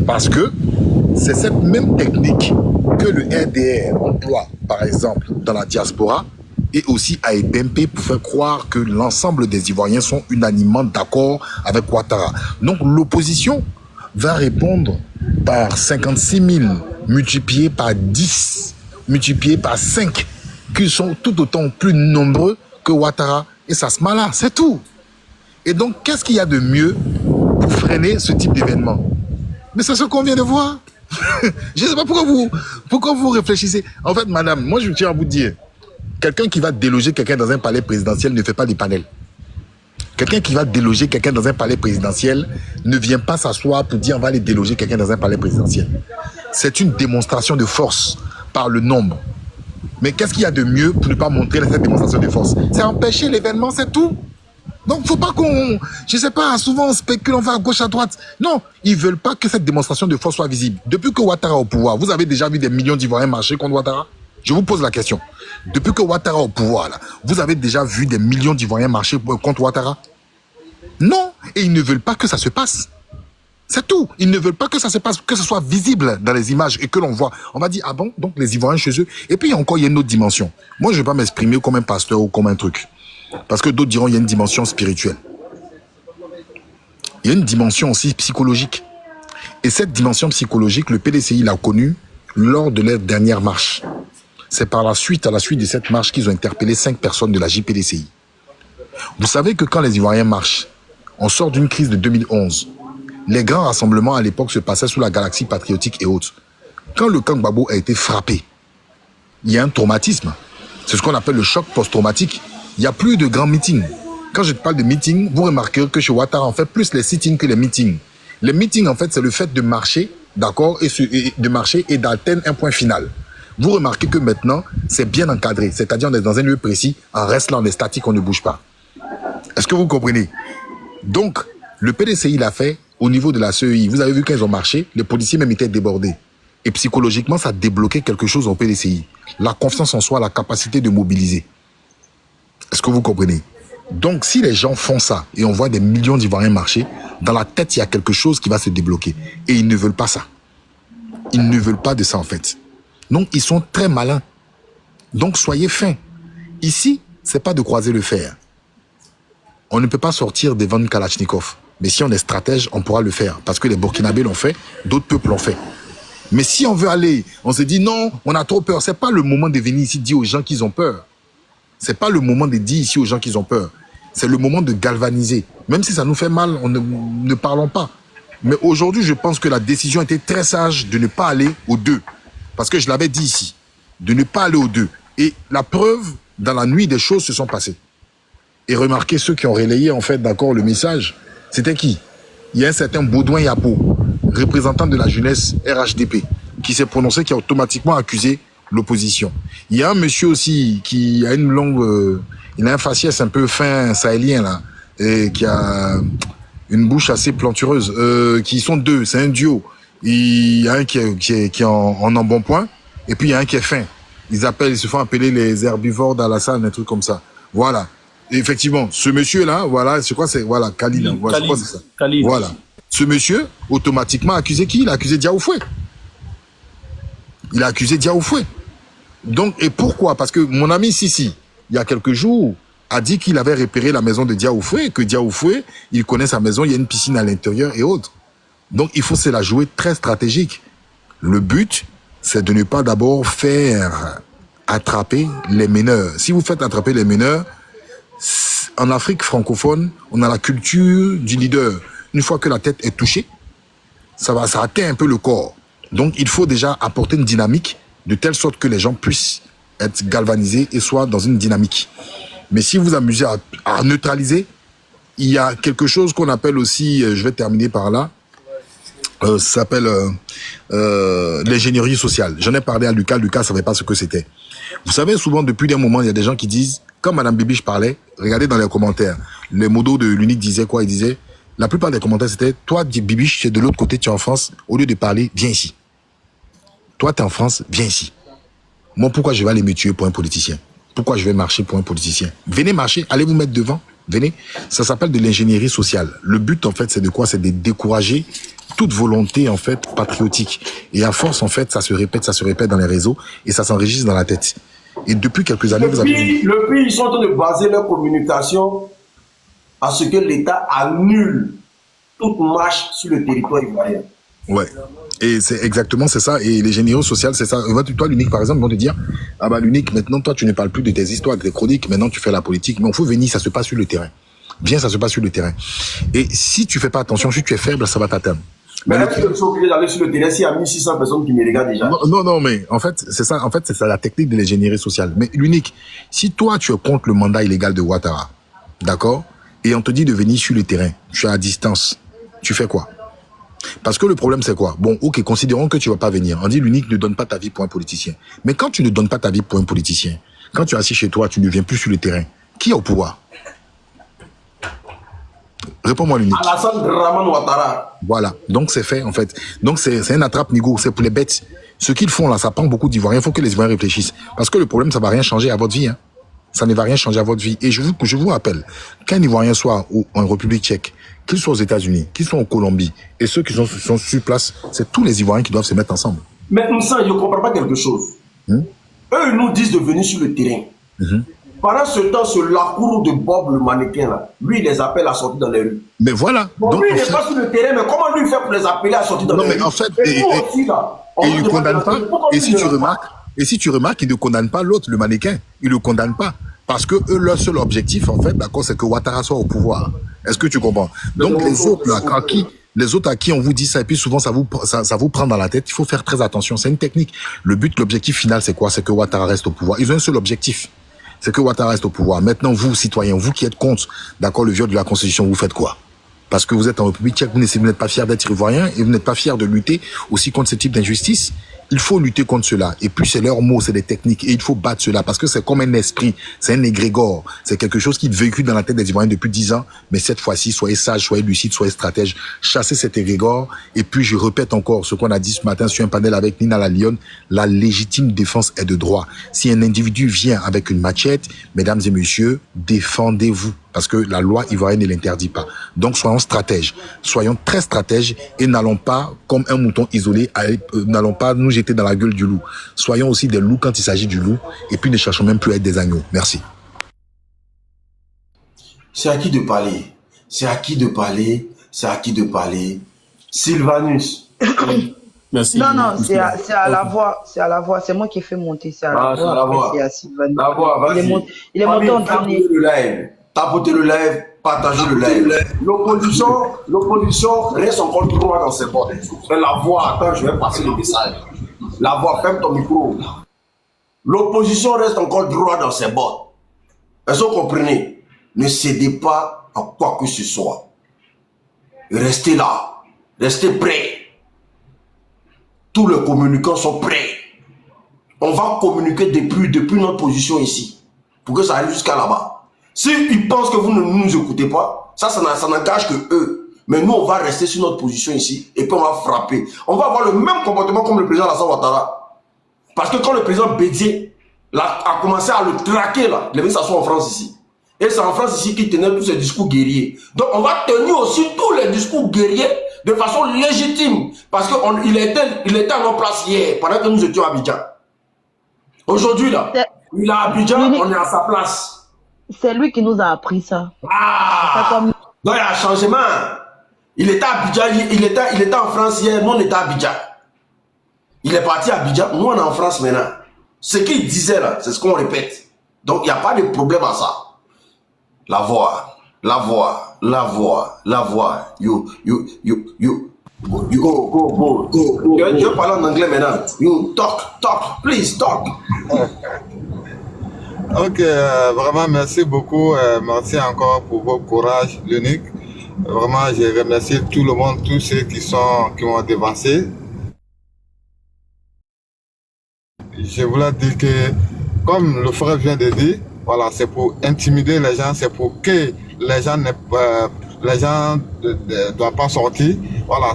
Parce que c'est cette même technique que le RDR emploie, par exemple, dans la diaspora et aussi à EBMP pour faire croire que l'ensemble des Ivoiriens sont unanimement d'accord avec Ouattara. Donc l'opposition va répondre par 56 000 multiplié par 10, multiplié par 5, qui sont tout autant plus nombreux que Ouattara et Sasmala, c'est tout. Et donc, qu'est-ce qu'il y a de mieux pour freiner ce type d'événement? Mais c'est ce qu'on vient de voir. Je ne sais pas pourquoi vous réfléchissez. En fait, madame, moi je tiens à vous dire, quelqu'un qui va déloger quelqu'un dans un palais présidentiel ne fait pas des panels. Quelqu'un qui va déloger quelqu'un dans un palais présidentiel ne vient pas s'asseoir pour dire on va aller déloger quelqu'un dans un palais présidentiel. C'est une démonstration de force par le nombre. Mais qu'est-ce qu'il y a de mieux pour ne pas montrer cette démonstration de force? C'est empêcher l'événement, c'est tout. Donc, faut pas qu'on, je sais pas, souvent on spécule, on va à gauche, à droite. Non, ils veulent pas que cette démonstration de force soit visible. Depuis que Ouattara est au pouvoir, vous avez déjà vu des millions d'Ivoiriens marcher contre Ouattara? Je vous pose la question. Depuis que Ouattara est au pouvoir, là, vous avez déjà vu des millions d'Ivoiriens marcher contre Ouattara? Non, et ils ne veulent pas que ça se passe. C'est tout. Ils ne veulent pas que ça se passe, que ce soit visible dans les images et que l'on voit. On va dire, ah bon, donc les Ivoiriens chez eux. Et puis encore, il y a une autre dimension. Moi, je ne vais pas m'exprimer comme un pasteur ou comme un truc. Parce que d'autres diront, il y a une dimension spirituelle. Il y a une dimension aussi psychologique. Et cette dimension psychologique, le PDCI l'a connue lors de leur dernière marche. C'est à la suite de cette marche qu'ils ont interpellé 5 personnes de la JPDCI. Vous savez que quand les Ivoiriens marchent, on sort d'une crise de 2011. Les grands rassemblements à l'époque se passaient sous la galaxie patriotique et autres. Quand le camp Gbagbo a été frappé, il y a un traumatisme. C'est ce qu'on appelle le choc post-traumatique. Il n'y a plus de grands meetings. Quand je te parle de meetings, vous remarquerez que chez Ouattara, on fait plus les sit-ins que les meetings. Les meetings, en fait, c'est le fait de marcher, d'accord, et de marcher et d'atteindre un point final. Vous remarquez que maintenant, c'est bien encadré. C'est-à-dire, on est dans un lieu précis, on reste là, on est statique, on ne bouge pas. Est-ce que vous comprenez? Donc, le PDCI l'a fait au niveau de la CEI. Vous avez vu quand ils ont marché, les policiers même étaient débordés. Et psychologiquement, ça a débloqué quelque chose au PDCI. La confiance en soi, la capacité de mobiliser. Est-ce que vous comprenez? Donc, si les gens font ça et on voit des millions d'Ivoiriens marcher, dans la tête, il y a quelque chose qui va se débloquer. Et ils ne veulent pas ça. Ils ne veulent pas de ça, en fait. Donc, ils sont très malins. Donc, soyez fins. Ici, c'est pas de croiser le fer. On ne peut pas sortir des ventes Kalachnikov. Mais si on est stratège, on pourra le faire. Parce que les Burkinabés l'ont fait, d'autres peuples l'ont fait. Mais si on veut aller, on se dit non, on a trop peur. C'est pas le moment de venir ici dire aux gens qu'ils ont peur. C'est pas le moment de dire ici aux gens qu'ils ont peur. C'est le moment de galvaniser. Même si ça nous fait mal, ne parlons pas. Mais aujourd'hui, je pense que la décision était très sage de ne pas aller aux deux. Parce que je l'avais dit ici, de ne pas aller aux deux. Et la preuve, dans la nuit, des choses se sont passées. Et remarquez ceux qui ont relayé, en fait, d'accord, le message. C'était qui? Il y a un certain Baudouin Yapo, représentant de la jeunesse RHDP, qui s'est prononcé, qui a automatiquement accusé l'opposition. Il y a un monsieur aussi qui a une longue... il a un faciès un peu fin sahélien, là, et qui a une bouche assez plantureuse, qui sont deux, c'est un duo. Il y a un qui est en embonpoint, et puis il y a un qui est fin. Ils se font appeler les herbivores d'Alassane, un truc comme ça. Voilà. Et effectivement, ce monsieur-là, voilà, je crois que c'est, voilà, Khalil, hein, voilà, je crois que c'est ça. Khalil. Voilà. Ce monsieur, automatiquement, a accusé qui? Il a accusé Diaoufoué. Il a accusé Diaoufoué. Donc, et pourquoi? Parce que mon ami Sissi, il y a quelques jours, a dit qu'il avait repéré la maison de Diaoufoué, que Diaoufoué, il connaît sa maison, il y a une piscine à l'intérieur et autres. Donc, il faut se la jouer très stratégique. Le but, c'est de ne pas d'abord faire attraper les meneurs. Si vous faites attraper les meneurs, en Afrique francophone, on a la culture du leader. Une fois que la tête est touchée, ça atteint un peu le corps. Donc, il faut déjà apporter une dynamique de telle sorte que les gens puissent être galvanisés et soient dans une dynamique. Mais si vous amusez à neutraliser, il y a quelque chose qu'on appelle aussi, je vais terminer par là, ça s'appelle l'ingénierie sociale. J'en ai parlé à Lucas ne savait pas ce que c'était. Vous savez, souvent, depuis un moment, il y a des gens qui disent, quand Madame Bibiche parlait, regardez dans les commentaires, les modos de l'unique disaient quoi? Il disait, la plupart des commentaires, c'était, toi, Bibiche, tu es de l'autre côté, tu es en France, au lieu de parler, viens ici. Toi, tu es en France, viens ici. Moi, pourquoi je vais aller me tuer pour un politicien? Pourquoi je vais marcher pour un politicien? Venez marcher, allez vous mettre devant. Venez. Ça s'appelle de l'ingénierie sociale. Le but, en fait, c'est de quoi? C'est de décourager toute volonté, en fait, patriotique. Et à force, en fait, ça se répète dans les réseaux et ça s'enregistre dans la tête. Et depuis quelques années, vous avez... Le pays, ils sont en train de baser leur communication à ce que l'État annule toute marche sur le territoire ivoirien. Ouais. Et c'est exactement, c'est ça. Et les généraux sociaux, c'est ça. Toi, l'unique, par exemple, ils vont te dire, ah bah, l'unique, maintenant, toi, tu ne parles plus de tes histoires, de tes chroniques, maintenant, tu fais la politique. Mais il faut venir, ça se passe sur le terrain. Viens, ça se passe sur le terrain. Et si tu fais pas attention, si tu es faible, ça va t'atteindre. Mais là, je suis obligé d'aller sur le terrain s'il y a 1600 personnes qui me regardent déjà. Non, mais en fait, c'est ça. En fait, c'est ça la technique de l'ingénierie sociale. Mais l'unique, si toi, tu es contre le mandat illégal de Ouattara, d'accord, et on te dit de venir sur le terrain, tu es à distance, tu fais quoi? Parce que le problème, c'est quoi? Bon, ok, considérons que tu vas pas venir. On dit l'unique ne donne pas ta vie pour un politicien. Mais quand tu ne donnes pas ta vie pour un politicien, quand tu es assis chez toi, tu ne viens plus sur le terrain, qui est au pouvoir? Réponds-moi l'unique. Alassane Draman Ouattara. Voilà, donc c'est fait en fait. Donc c'est un attrape-nigo, c'est pour les bêtes. Ce qu'ils font là, ça prend beaucoup d'Ivoiriens. Il faut que les Ivoiriens réfléchissent. Parce que le problème, ça va rien changer à votre vie. Hein. Ça ne va rien changer à votre vie. Et je vous rappelle, qu'un Ivoirien soit en République tchèque, qu'il soit aux États-Unis, qu'il soit en Colombie, et ceux qui sont sur place, c'est tous les Ivoiriens qui doivent se mettre ensemble. Mais Moussa, je ne comprends pas quelque chose. Eux, ils nous disent de venir sur le terrain. Pendant ce temps, ce Lacour de Bob, le mannequin, là, lui, il les appelle à sortir dans les rues. Mais voilà. Bon, donc, lui, il n'est pas sur le terrain, mais comment lui, il fait pour les appeler à sortir dans les rues? Non, mais en fait, et aussi, là, il ne condamne pas. Et si tu remarques, il ne condamne pas l'autre, le mannequin. Il ne le condamne pas. Parce que eux, leur seul objectif, en fait, d'accord, c'est que Ouattara soit au pouvoir. Est-ce que tu comprends? Donc, les autres, là, à qui on vous dit ça, et puis souvent, ça vous prend dans la tête, il faut faire très attention. C'est une technique. Le but, l'objectif final, c'est quoi? C'est que Ouattara reste au pouvoir. Ils ont un seul objectif. C'est que Ouattara reste au pouvoir. Maintenant, vous, citoyens, vous qui êtes contre, d'accord, le viol de la Constitution, vous faites quoi? Parce que vous êtes en République tchèque, vous n'êtes pas fiers d'être ivoirien et vous n'êtes pas fiers de lutter aussi contre ce type d'injustice. Il faut lutter contre cela. Et puis, c'est leurs mots, c'est des techniques. Et il faut battre cela parce que c'est comme un esprit. C'est un égrégore. C'est quelque chose qui véhicule dans la tête des Ivoiriens depuis 10 ans. Mais cette fois-ci, soyez sages, soyez lucides, soyez stratèges. Chassez cet égrégore. Et puis, je répète encore ce qu'on a dit ce matin sur un panel avec Nina La Lyon. La légitime défense est de droit. Si un individu vient avec une machette, mesdames et messieurs, défendez-vous. Parce que la loi ivoirienne ne l'interdit pas. Donc, soyons stratèges. Soyons très stratèges et n'allons pas, comme un mouton isolé, n'allons pas nous jeter dans la gueule du loup. Soyons aussi des loups quand il s'agit du loup et puis ne cherchons même plus à être des agneaux. Merci. C'est à qui de parler? C'est à qui de parler? C'est à qui de parler? Sylvanus. Merci. Non, c'est à la voix. C'est à la voix. C'est moi qui ai fait monter. C'est à la voix. La voix. C'est à Sylvanus. La voix, vas-y. Il est monté en dernier. Tapotez le live, partagez le live. L'opposition reste encore droit dans ses bottes. Mais la voix, attends, je vais passer le message. La voix, ferme ton micro. L'opposition reste encore droit dans ses bottes. Est-ce que vous comprenez? Ne cédez pas à quoi que ce soit. Restez là. Restez prêts. Tous les communicants sont prêts. On va communiquer depuis notre position ici. Pour que ça aille jusqu'à là-bas. S'ils pensent que vous ne nous écoutez pas, ça n'engage que eux. Mais nous, on va rester sur notre position ici et puis on va frapper. On va avoir le même comportement comme le président Alassane Ouattara. Parce que quand le président Bédié a commencé à le traquer, là, il est venu s'asseoir en France ici. Et c'est en France ici qu'il tenait tous ses discours guerriers. Donc on va tenir aussi tous les discours guerriers de façon légitime. Parce qu'il était à notre place hier, pendant que nous étions à Abidjan. Aujourd'hui, là, il est à Abidjan, on est à sa place. C'est lui qui nous a appris ça. Donc il y a un changement. Il était à Abidjan, il était en France hier, nous on était à Abidjan. Il est parti à Abidjan, nous on est en France maintenant. Ce qu'il disait là, c'est ce qu'on répète. Donc il n'y a pas de problème à ça. La voix. Go. Je vais parler en anglais maintenant. You talk, please talk. Ok, vraiment merci beaucoup. Merci encore pour votre courage, l'unique. Vraiment, je remercie tout le monde, tous ceux qui m'ont dévancé. Je voulais dire que, comme le frère vient de dire, voilà, c'est pour intimider les gens, c'est pour que les gens ne doivent pas sortir. Voilà.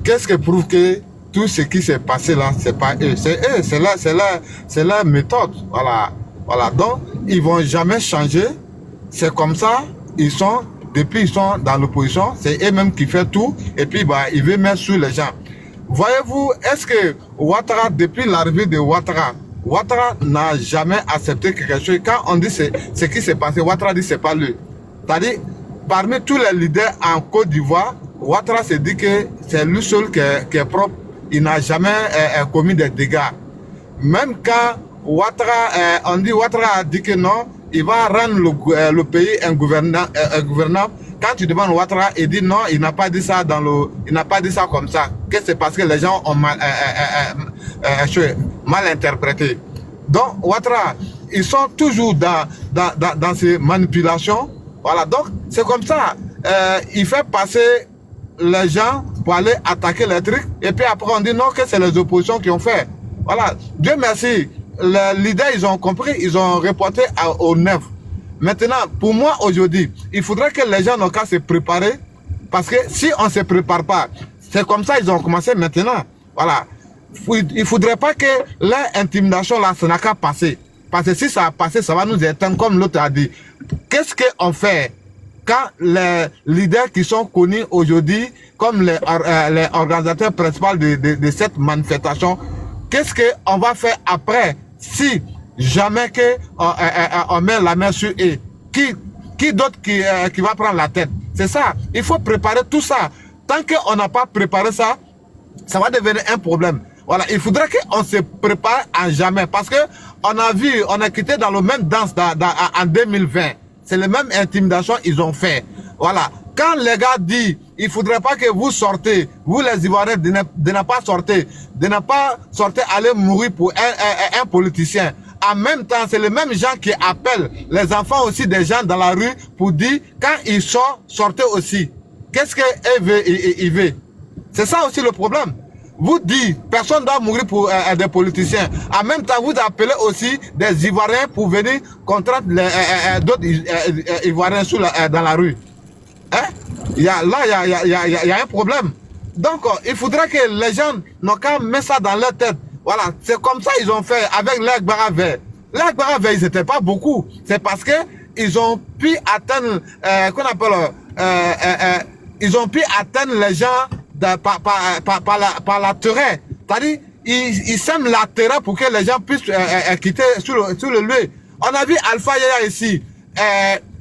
Qu'est-ce qui prouve que tout ce qui s'est passé là, c'est pas eux, c'est eux, c'est leur méthode. Voilà. Voilà. Donc, ils vont jamais changer. C'est comme ça, depuis ils sont dans l'opposition, c'est eux-mêmes qui font tout, et puis bah, ils veulent mettre sur les gens. Voyez-vous, est-ce que Ouattara, depuis l'arrivée de Ouattara n'a jamais accepté quelque chose. Quand on dit ce qui s'est passé, Ouattara dit c'est pas lui. C'est-à-dire, parmi tous les leaders en Côte d'Ivoire, Ouattara s'est dit que c'est lui seul qui est propre. Il n'a jamais commis des dégâts. Même quand on dit Ouattara a dit que non, il va rendre le pays ingouvernable. Quand tu demandes Ouattara, il dit non, il n'a pas dit ça il n'a pas dit ça comme ça. Que c'est parce que les gens ont mal interprété. Donc Ouattara, ils sont toujours dans ces manipulations. Voilà, donc c'est comme ça. Il fait passer les gens pour aller attaquer les trucs, et puis après on dit non, que c'est les oppositions qui ont fait. Voilà, Dieu merci, les leaders ils ont compris, ils ont reporté au 9. Maintenant, pour moi aujourd'hui, il faudrait que les gens n'ont qu'à se préparer, parce que si on ne se prépare pas, c'est comme ça ils ont commencé maintenant. Voilà, il ne faudrait pas que l'intimidation là, ça n'a qu'à passer. Parce que si ça a passé, ça va nous éteindre, comme l'autre a dit. Qu'est-ce qu'on fait quand les leaders qui sont connus aujourd'hui comme les organisateurs principaux de cette manifestation, qu'est-ce qu'on va faire après si jamais on met la main sur eux? Qui d'autre qui va prendre la tête? C'est ça. Il faut préparer tout ça. Tant qu'on n'a pas préparé ça, ça va devenir un problème. Voilà, il faudrait qu'on se prépare à jamais, parce que on a quitté dans le même danse en 2020. C'est la même intimidation ils ont fait. Voilà. Quand les gars disent, il faudrait pas que vous sortez, vous les Ivoiriens, de ne pas sortir, aller mourir pour un politicien. En même temps, c'est les mêmes gens qui appellent les enfants aussi des gens dans la rue pour dire, quand ils sortent, sortez aussi. Qu'est-ce qu'ils veulent? C'est ça aussi le problème. Vous dites, personne ne doit mourir pour des politiciens. En même temps, vous appelez aussi des Ivoiriens pour venir contre d'autres Ivoiriens dans la rue. Hein? Il y a un problème. Donc, il faudrait que les gens n'ont qu'à mettre ça dans leur tête. Voilà, c'est comme ça ils ont fait avec l'Air Baravé. L'Air Baravé, ils n'étaient pas beaucoup. C'est parce que ils ont pu atteindre, ils ont pu atteindre les gens par la terre. C'est-à-dire, ils sèment la terre pour que les gens puissent quitter sur le lieu. On a vu Alpha Yaya ici.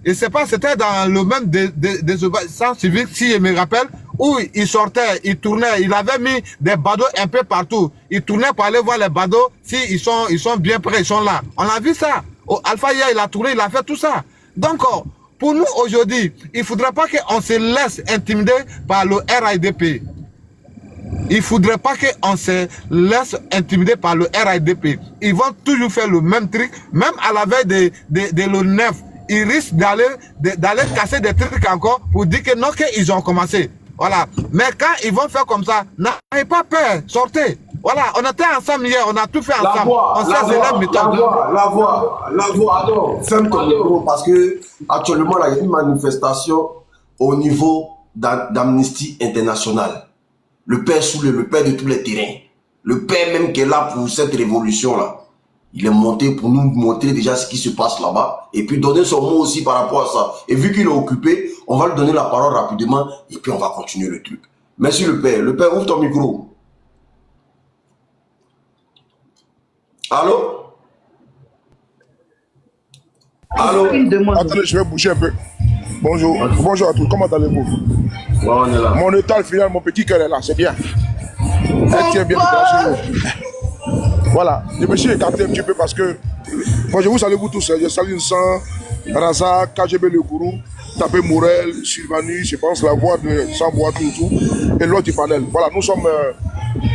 Je ne sais pas, c'était dans le même désobéissance civique, si je me rappelle, où il sortait, il tournait, il avait mis des badauds un peu partout. Il tournait pour aller voir les badauds, si ils sont bien prêts, ils sont là. On a vu ça. Alpha Yaya, il a tourné, il a fait tout ça. Donc, pour nous aujourd'hui, il ne faudrait pas qu'on se laisse intimider par le RIDP. Il ne faudrait pas qu'on se laisse intimider par le RIDP. Ils vont toujours faire le même truc, même à la veille de l'O9. Ils risquent d'aller casser des trucs encore pour dire que non, qu'ils ont commencé. Voilà. Mais quand ils vont faire comme ça, n'ayez pas peur, sortez. Voilà, on était ensemble hier, on a tout fait ensemble. La voix, non, ferme ton micro, parce que actuellement, là, il y a une manifestation au niveau d'Amnesty International. Le père Soule, le père de tous les terrains, le père même qui est là pour cette révolution-là. Il est monté pour nous montrer déjà ce qui se passe là-bas et puis donner son mot aussi par rapport à ça. Et vu qu'il est occupé, on va lui donner la parole rapidement et puis on va continuer le truc. Merci le père. Le père, ouvre ton micro. Allô? Allô? Attendez, je vais bouger un peu. Bonjour. Bonjour à tous. Comment allez-vous? Ouais, on est là. Mon état final, mon petit cœur est là, c'est bien. Elle tient bien le Voilà, je me suis écarté un petit peu parce que moi je vous salue vous tous, je salue Sang, Razak, KGB Le Gourou, Tapé Morel, Sylvanie, je pense la voix de Sambois tout, et l'autre du panel. Voilà, nous sommes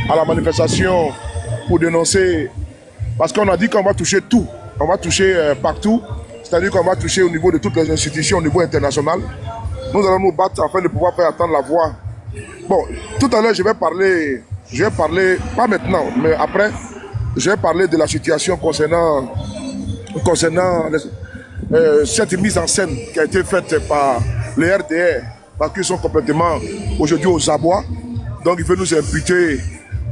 à la manifestation pour dénoncer, parce qu'on a dit qu'on va toucher tout, on va toucher partout, c'est-à-dire qu'on va toucher au niveau de toutes les institutions, au niveau international. Nous allons nous battre afin de pouvoir faire entendre la voix. Bon, tout à l'heure je vais parler, pas maintenant, mais après, je vais parler de la situation concernant cette mise en scène qui a été faite par les RDR, parce qu'ils sont complètement aujourd'hui aux abois. Donc il veut nous imputer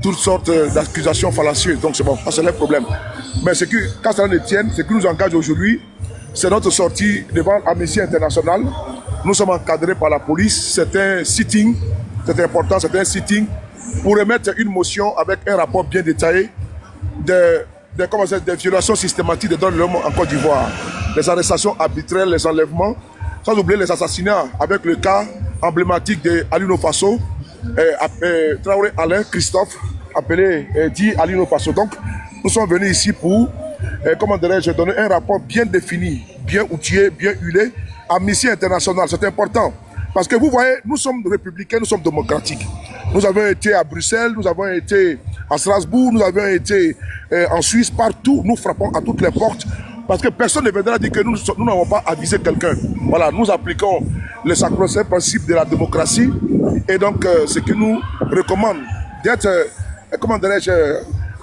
toutes sortes d'accusations fallacieuses. Donc c'est bon, ça c'est le problème. Mais ce que, quand cela ne tienne, ce qui nous engage aujourd'hui, c'est notre sortie devant Amnesty International. Nous sommes encadrés par la police. C'est un sitting, c'est important, c'est un sitting pour remettre une motion avec un rapport bien détaillé des violations systématiques des droits de l'homme en Côte d'Ivoire. Les arrestations arbitraires, les enlèvements, sans oublier les assassinats avec le cas emblématique de Alino Faso, Traoré Alain Christophe, appelé dit Alino Faso. Donc, nous sommes venus ici pour, comment dirais-je, donner un rapport bien défini, bien outillé, bien huilé, Amnesty International. C'est important. Parce que vous voyez, nous sommes républicains, nous sommes démocratiques. Nous avons été à Bruxelles, nous avons été à Strasbourg, nous avons été en Suisse, partout. Nous frappons à toutes les portes. Parce que personne ne viendra dire que nous n'avons pas avisé quelqu'un. Voilà, nous appliquons le sacro-saint principe de la démocratie. Et donc, ce qui nous recommande d'être, comment dirais-je,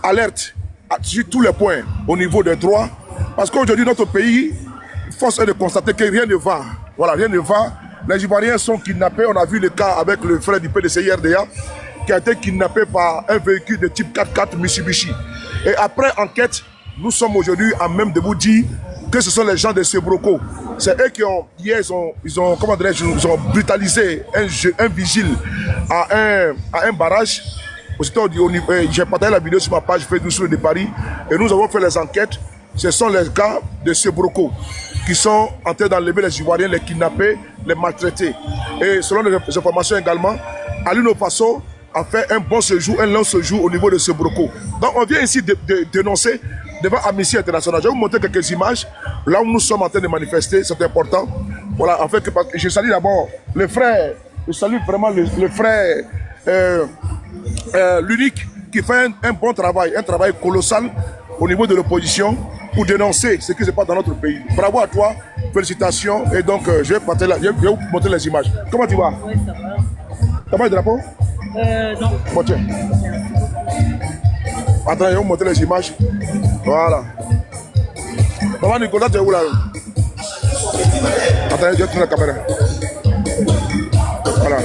alerte sur tous les points au niveau des droits. Parce qu'aujourd'hui, notre pays, force est de constater que rien ne va. Voilà, rien ne va. Les Ivoiriens sont kidnappés. On a vu le cas avec le frère du PDC RDA qui a été kidnappé par un véhicule de type 4x4 Mitsubishi. Et après enquête, nous sommes aujourd'hui à même de vous dire que ce sont les gens de Sebroco. C'est eux qui ont, hier, ils ont comment dirais-je, ils ont brutalisé un vigile à un barrage. Aussitôt, j'ai partagé la vidéo sur ma page Facebook de Paris et nous avons fait les enquêtes. Ce sont les gars de Sebroco qui sont en train d'enlever les Ivoiriens, les kidnapper, les maltraiter. Et selon les informations également, Alino Faso a fait un bon séjour, un long séjour au niveau de Sebroco. Donc on vient ici dénoncer devant Amnesty International. Je vais vous montrer quelques images là où nous sommes en train de manifester, c'est important. Voilà, en fait, je salue d'abord le frère, je salue vraiment le frère l'unique qui fait un bon travail, un travail colossal au niveau de l'opposition pour dénoncer ce qui se passe dans notre pays. Bravo à toi, félicitations. Et donc, je vais vous montrer les images. Comment tu vas? Oui, ça va. T'as pas le drapeau? Non. Bon, tiens. Attends, je vais vous montrer les images. Voilà. Maman Nicolas, tu es où là? Attends, je vais tourner la caméra. Voilà.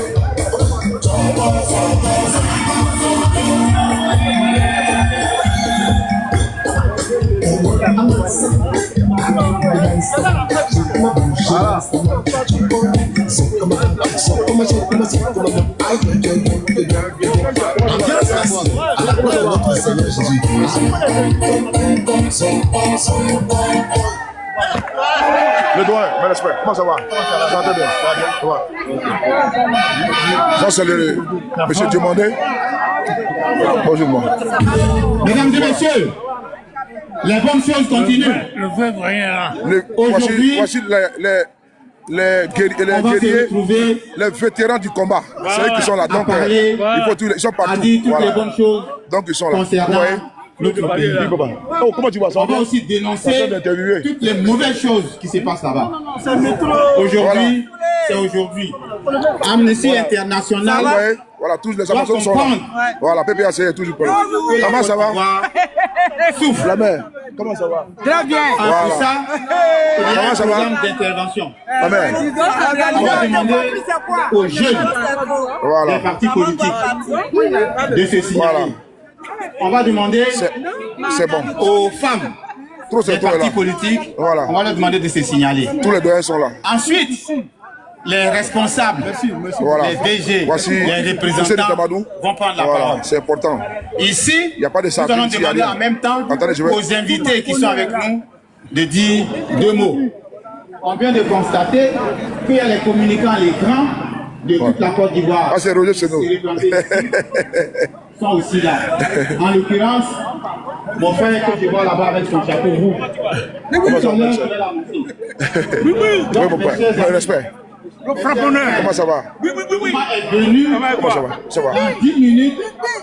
Le doigt, mes respects. Comment ça va? Ça va bien. Ça va. Ça, c'est le monsieur Diomandé. Bonjour, moi. Mesdames et messieurs, les bonnes choses continuent. Aujourd'hui, voici les guerriers, les vétérans du combat. C'est eux qui sont là. Donc, ils sont partout. dit toutes les bonnes choses donc, ils sont là. concernant notre pays. Oh, comment tu vas? Ça On va aussi dénoncer toutes les mauvaises choses qui se passent là-bas. Aujourd'hui, c'est aujourd'hui. Amnesty International. Voilà, tous les Amazones sont là. Voilà, PPAC est toujours là. Comment ça va? Souffle. La mère, comment ça va? Très bien. Après ça, il y a Comment un ça va? programme d'intervention. La mère. On va demander aux jeunes Voilà. des partis politiques de se signaler. Voilà. On va demander C'est bon. aux femmes Trop des c'est toi partis là. politiques, Voilà. on va leur demander de se signaler. Tous les doyens sont là. Ensuite, les responsables, Voilà. les DG, Voici les Hussein représentants Tamadou. vont prendre la Voilà, parole. c'est important. Ici, Il n'y a pas de nous allons sacrifice, il y a demander rien. en même temps Attendez, je vais- aux invités qui sont avec nous de dire deux mots. On vient de constater qu'il y a les communicants, les grands de toute la Côte d'Ivoire. Ah, c'est Roger Chenou. Sont aussi là. En l'occurrence, mon frère que je vois là-bas avec son chapeau rouge. Comment ça va? Oui, Donc, mon mes père. chers Mon amis, respect. Comment ça va? Thomas est venu Comment ça va? Ça va. en 10 minutes.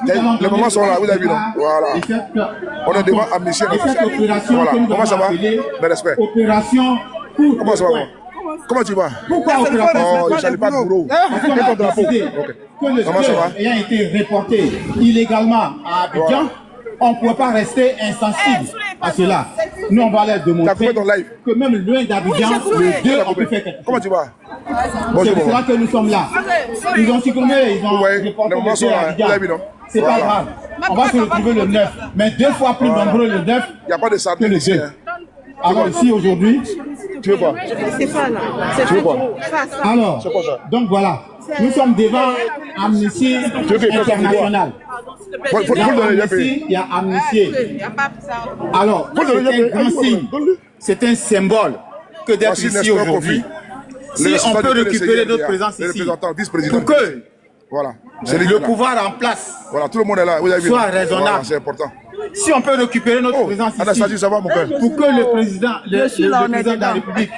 nous allons Les moments sont là, vous avez vu, non? donner Voilà. et cette- On est devant Amnesty et cette International. opération Voilà. que nous Comment avons ça va? appelée Mes respects. Opération coup Comment de ça va? poing. Comment tu vas? Pourquoi opération Oh, je salue pas de boulot. Parce qu'on Et ton a drapeau? décidé Ok. que le Comment ça va? sport ayant été reporté illégalement à Abidjan, on ne pouvait pas rester insensible à cela. Nous, on va leur T'as démontrer coupé ton live? que même loin d'Abidjan, le 2, on peut faire quelque chose. Comment tu vas? C'est Bonjour, pour cela maman. que nous sommes là. Ils ont supprimé, ils ont Ouais, reporté les moments le sont 2 à là. Vous Abidjan. avez vu, non? c'est pas grave. On va se retrouver le 9. Mais 2 fois plus nombreux le 9. Il n'y a pas de sardines ici. Hein. Alors ici aujourd'hui, tu veux quoi? C'est ça là. Tu veux quoi? Alors, c'est quoi ça? Donc voilà, nous sommes devant Amnesty International. Il y a Amnesty. Alors, c'est un symbole que d'être ici aujourd'hui. Si on peut récupérer notre présence ici, pour que voilà. le pouvoir en place tout le monde est là. Vous avez vu, soit raisonnable. voilà, c'est important. Si on peut récupérer notre présence ici, Anastasie, ça va, mon père? pour que le président, le président de la République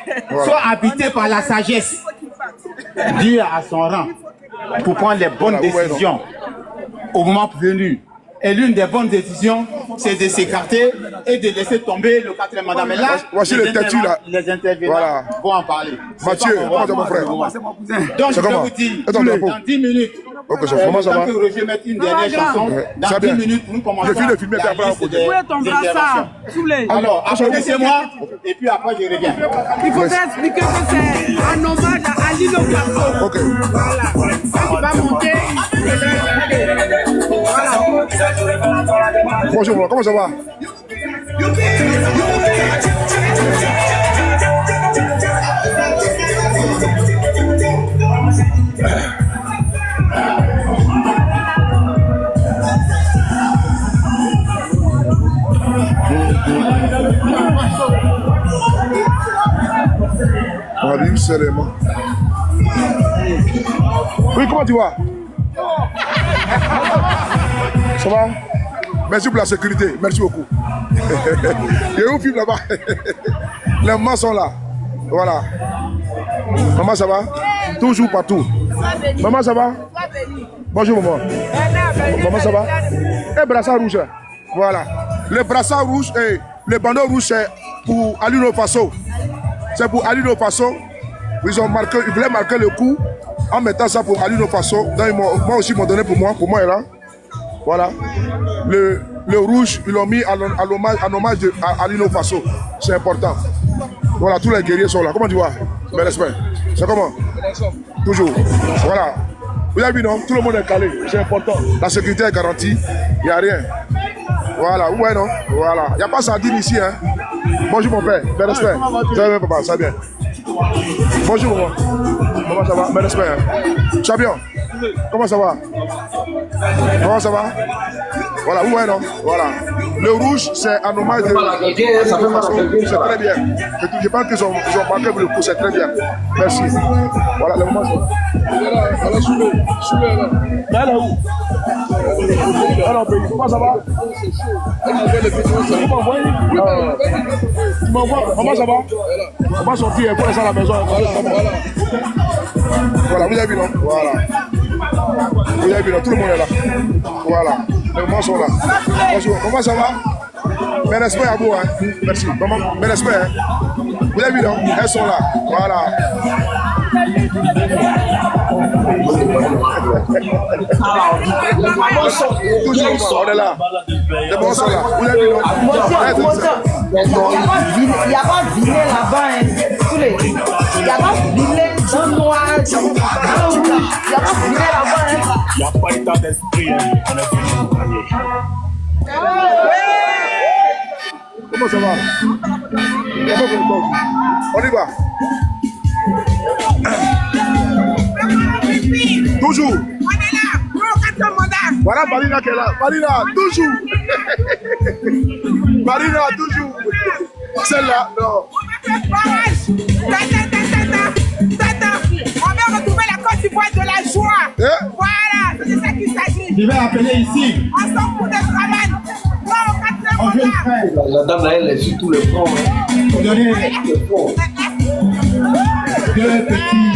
soit habité par la sagesse, Dieu à son rang, pour prendre les bonnes décisions au moment venu. Et l'une des bonnes décisions, c'est de s'écarter et de laisser tomber le 4e mandat. Mais là, voici les têtus là. Les intervenants vont en parler. Mathieu, comment ça, mon frère? Donc, je vais vous dire, dans 10 minutes, comment ça va? que Roger mette une dernière chanson, dans 10 minutes, nous commençons la liste des interventions. Alors, applaudissez-moi, et puis après, je reviens. Il faudrait expliquer que c'est un hommage à Ali Lopasso. Ok. Voilà. Quand il va monter, voilà. Bonjour, comment ça va? Seulement. Oui, comment tu vas? Ça va? Merci pour la sécurité, merci beaucoup. Et où filme là-bas? Les mamans sont là. Voilà. Maman, ça va? Toujours partout. Maman, ça va? Bonjour, maman. Maman, ça va? Et brassard rouge. Voilà. Le brassard rouge et le bandeau rouge, c'est pour Ali Lopasso. C'est pour Ali Lopasso. Ils voulaient marquer le coup en mettant ça pour Ali Lopasso. Donc, moi aussi, ils m'ont donné pour moi, là. Voilà. Le rouge, ils l'ont mis en hommage à Ali Lopasso. C'est important. Voilà, tous les guerriers sont là. Comment tu vois? Mes respects. C'est comment? Toujours. Voilà. Vous avez vu, non? Tout le monde est calé. C'est important. La sécurité est garantie. Il n'y a rien. Voilà. Ouais, non? Voilà. Il n'y a pas sardine ici, hein? Bonjour, mon père. Mes respects. Ça va bien, papa? Ça va bien. Bonjour, maman. Comment ça va? Mes respects. Hein? Champion. Comment ça va? Comment ça va? Voilà, où est non? Voilà. Le rouge, c'est un hommage de... C'est très bien. Je pense qu'ils ont marqué pour le coup, c'est très bien. Merci. Voilà, le moment, c'est là. Là, là où? Alors, comment ça va? Tu m'envoies? Comment ça va? On va sortir pour laisser à la maison. Voilà, vous avez vu, non? Voilà. Vous avez vu, non? Tout le monde est là. Voilà. Les mamans sont là. Bonjour. Comment ça va? Mes respects à vous, hein. Merci. Maman, mes respects, hein. Vous avez vu, non? Elles sont là. Voilà. Toujours, on est là. Les mamans sont là. Vous avez vu, non? Il n'y a pas de vilain là-bas. Il n'y a pas de vilain dans le noir. Il n'y a pas de vilain là-bas. Il n'y a pas d'état d'esprit. On est venu pour gagner. Comment ça va? On y va. Toujours. On est là. Nous, 4 mandats. Voilà Marina qui est là. Marina, toujours. Marina, toujours. Celle-là, non. On va retrouver la Côte d'Ivoire de la joie. Voilà, c'est de ça qu'il s'agit. Je vais appeler ici. On s'en fout de travail. On veut faire. La dame là, elle est sur tous les fronts. Vous donnez deux petits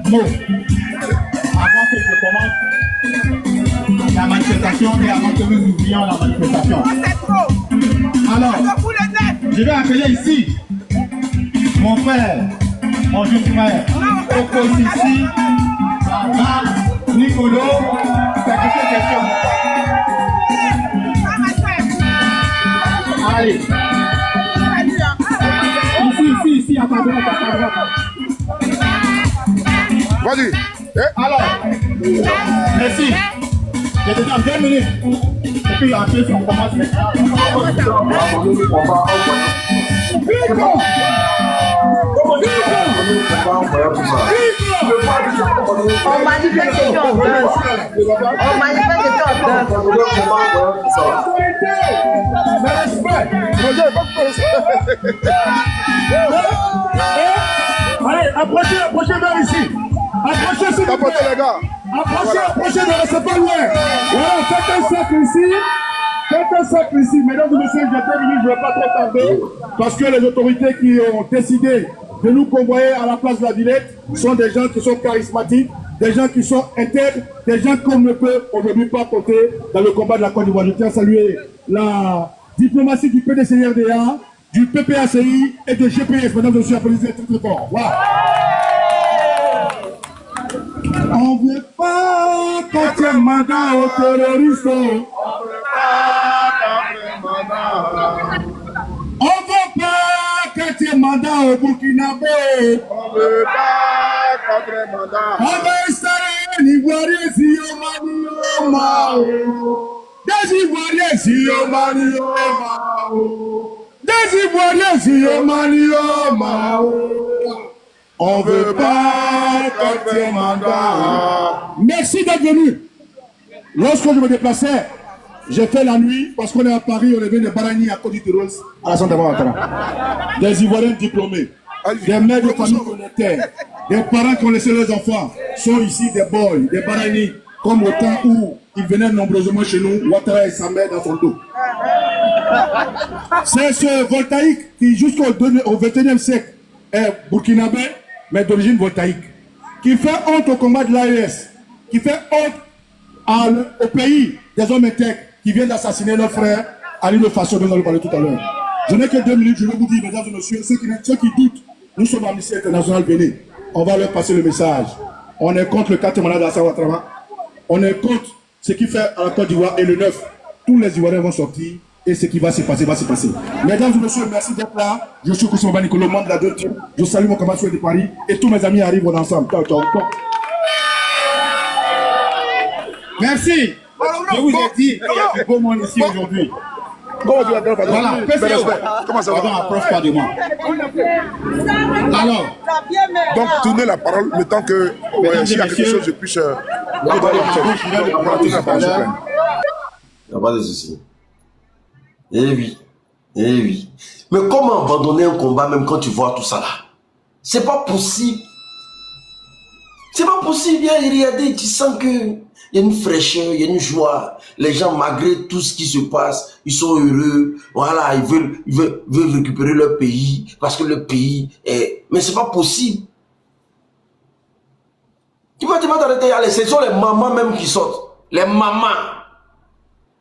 mots avant que je commence la manifestation et avant que nous oublions la manifestation. Alors, je vais appeler ici mon frère, mon jeune frère, Okosisi, Baba, Nicolo, c'est quelque question. Allez. Ici, à ta droite, Vas-y. Alors, merci. Je te donne 2 minutes. Et puis après, on commence maintenant. On manifeste et puis on danse. On manifeste et puis on danse. Allez, approchez vers ici. Approchez s'il vous plaît. Les gars. Approchez, ne restez pas loin. Voilà, faites un cercle ici. Faites un cercle ici. Mesdames et messieurs, j'ai 2 minutes, je ne vais pas trop tarder. Parce que les autorités qui ont décidé de nous convoyer à la place de la Villette sont des gens qui sont charismatiques, des gens qui sont intègres, des gens qu'on ne peut aujourd'hui pas compter dans le combat de la Côte d'Ivoire. Je tiens à saluer la diplomatie du PDCRDA, du PPACI et de GPS. Mesdames et messieurs, applaudissez très fort. Voilà. On ne veut pas qu'on tienne mandat aux terroristes. On ne veut pas qu'on tienne mandat aux Burkinabé. On veut pas contre mandat. On va installer un Ivoirien si on m'a des Ivoiriens si on m'a des Ivoiriens si on m'a on veut pas contre mandat. Merci d'être venu. Lorsque je me déplaçais, j'ai fait la nuit parce qu'on est à Paris, on est venu de Barani à Côte d'Ivoire à la Santa Barbara. Des Ivoiriens diplômés, des mères de famille connectées, des parents qui ont laissé leurs enfants sont ici des boys, des Barani, comme au temps où ils venaient nombreusement chez nous, Ouattara et sa mère dans son dos. C'est ce voltaïque qui jusqu'au XXIe siècle est burkinabé, mais d'origine voltaïque, qui fait honte au combat de l'AES, qui fait honte au pays des hommes intègres qui viennent d'assassiner notre frère Ali Le Faso, dont on a parlé tout à l'heure. Je n'ai que 2 minutes, je vais vous dire, mesdames et messieurs, ceux qui doutent, nous sommes Amnesty International Bénin. On va leur passer le message. On est contre le 4e mandat d'Alassane Ouattara. On est contre ce qui fait à la Côte d'Ivoire et le 9. Tous les Ivoiriens vont sortir et ce qui va se passer va se passer. Mesdames et messieurs, merci d'être là. Je suis Koussouma Nicolas, membre de la 2. Je salue mon camarade de Paris et tous mes amis arrivent ensemble. Ciao, ciao. Merci. Je vous ai dit qu'il y a du beau monde ici aujourd'hui. Comment tu l'appelles, pardon? Voilà, Comment ça va? Pardon, approche pas de moi. Alors, donc, tournez la parole le temps que s'il y a quelque chose, je puisse. Il n'y a pas de souci. Eh oui. Eh oui. Mais comment abandonner un combat même quand tu vois tout ça là? C'est pas possible. C'est pas possible. Viens regarder, tu sens que il y a une fraîcheur, il y a une joie. Les gens, malgré tout ce qui se passe, ils sont heureux. Voilà, ils veulent récupérer leur pays parce que le pays est... Mais c'est pas possible. Tu vas t'arrêter. Allez, ce sont les mamans même qui sortent. Les mamans.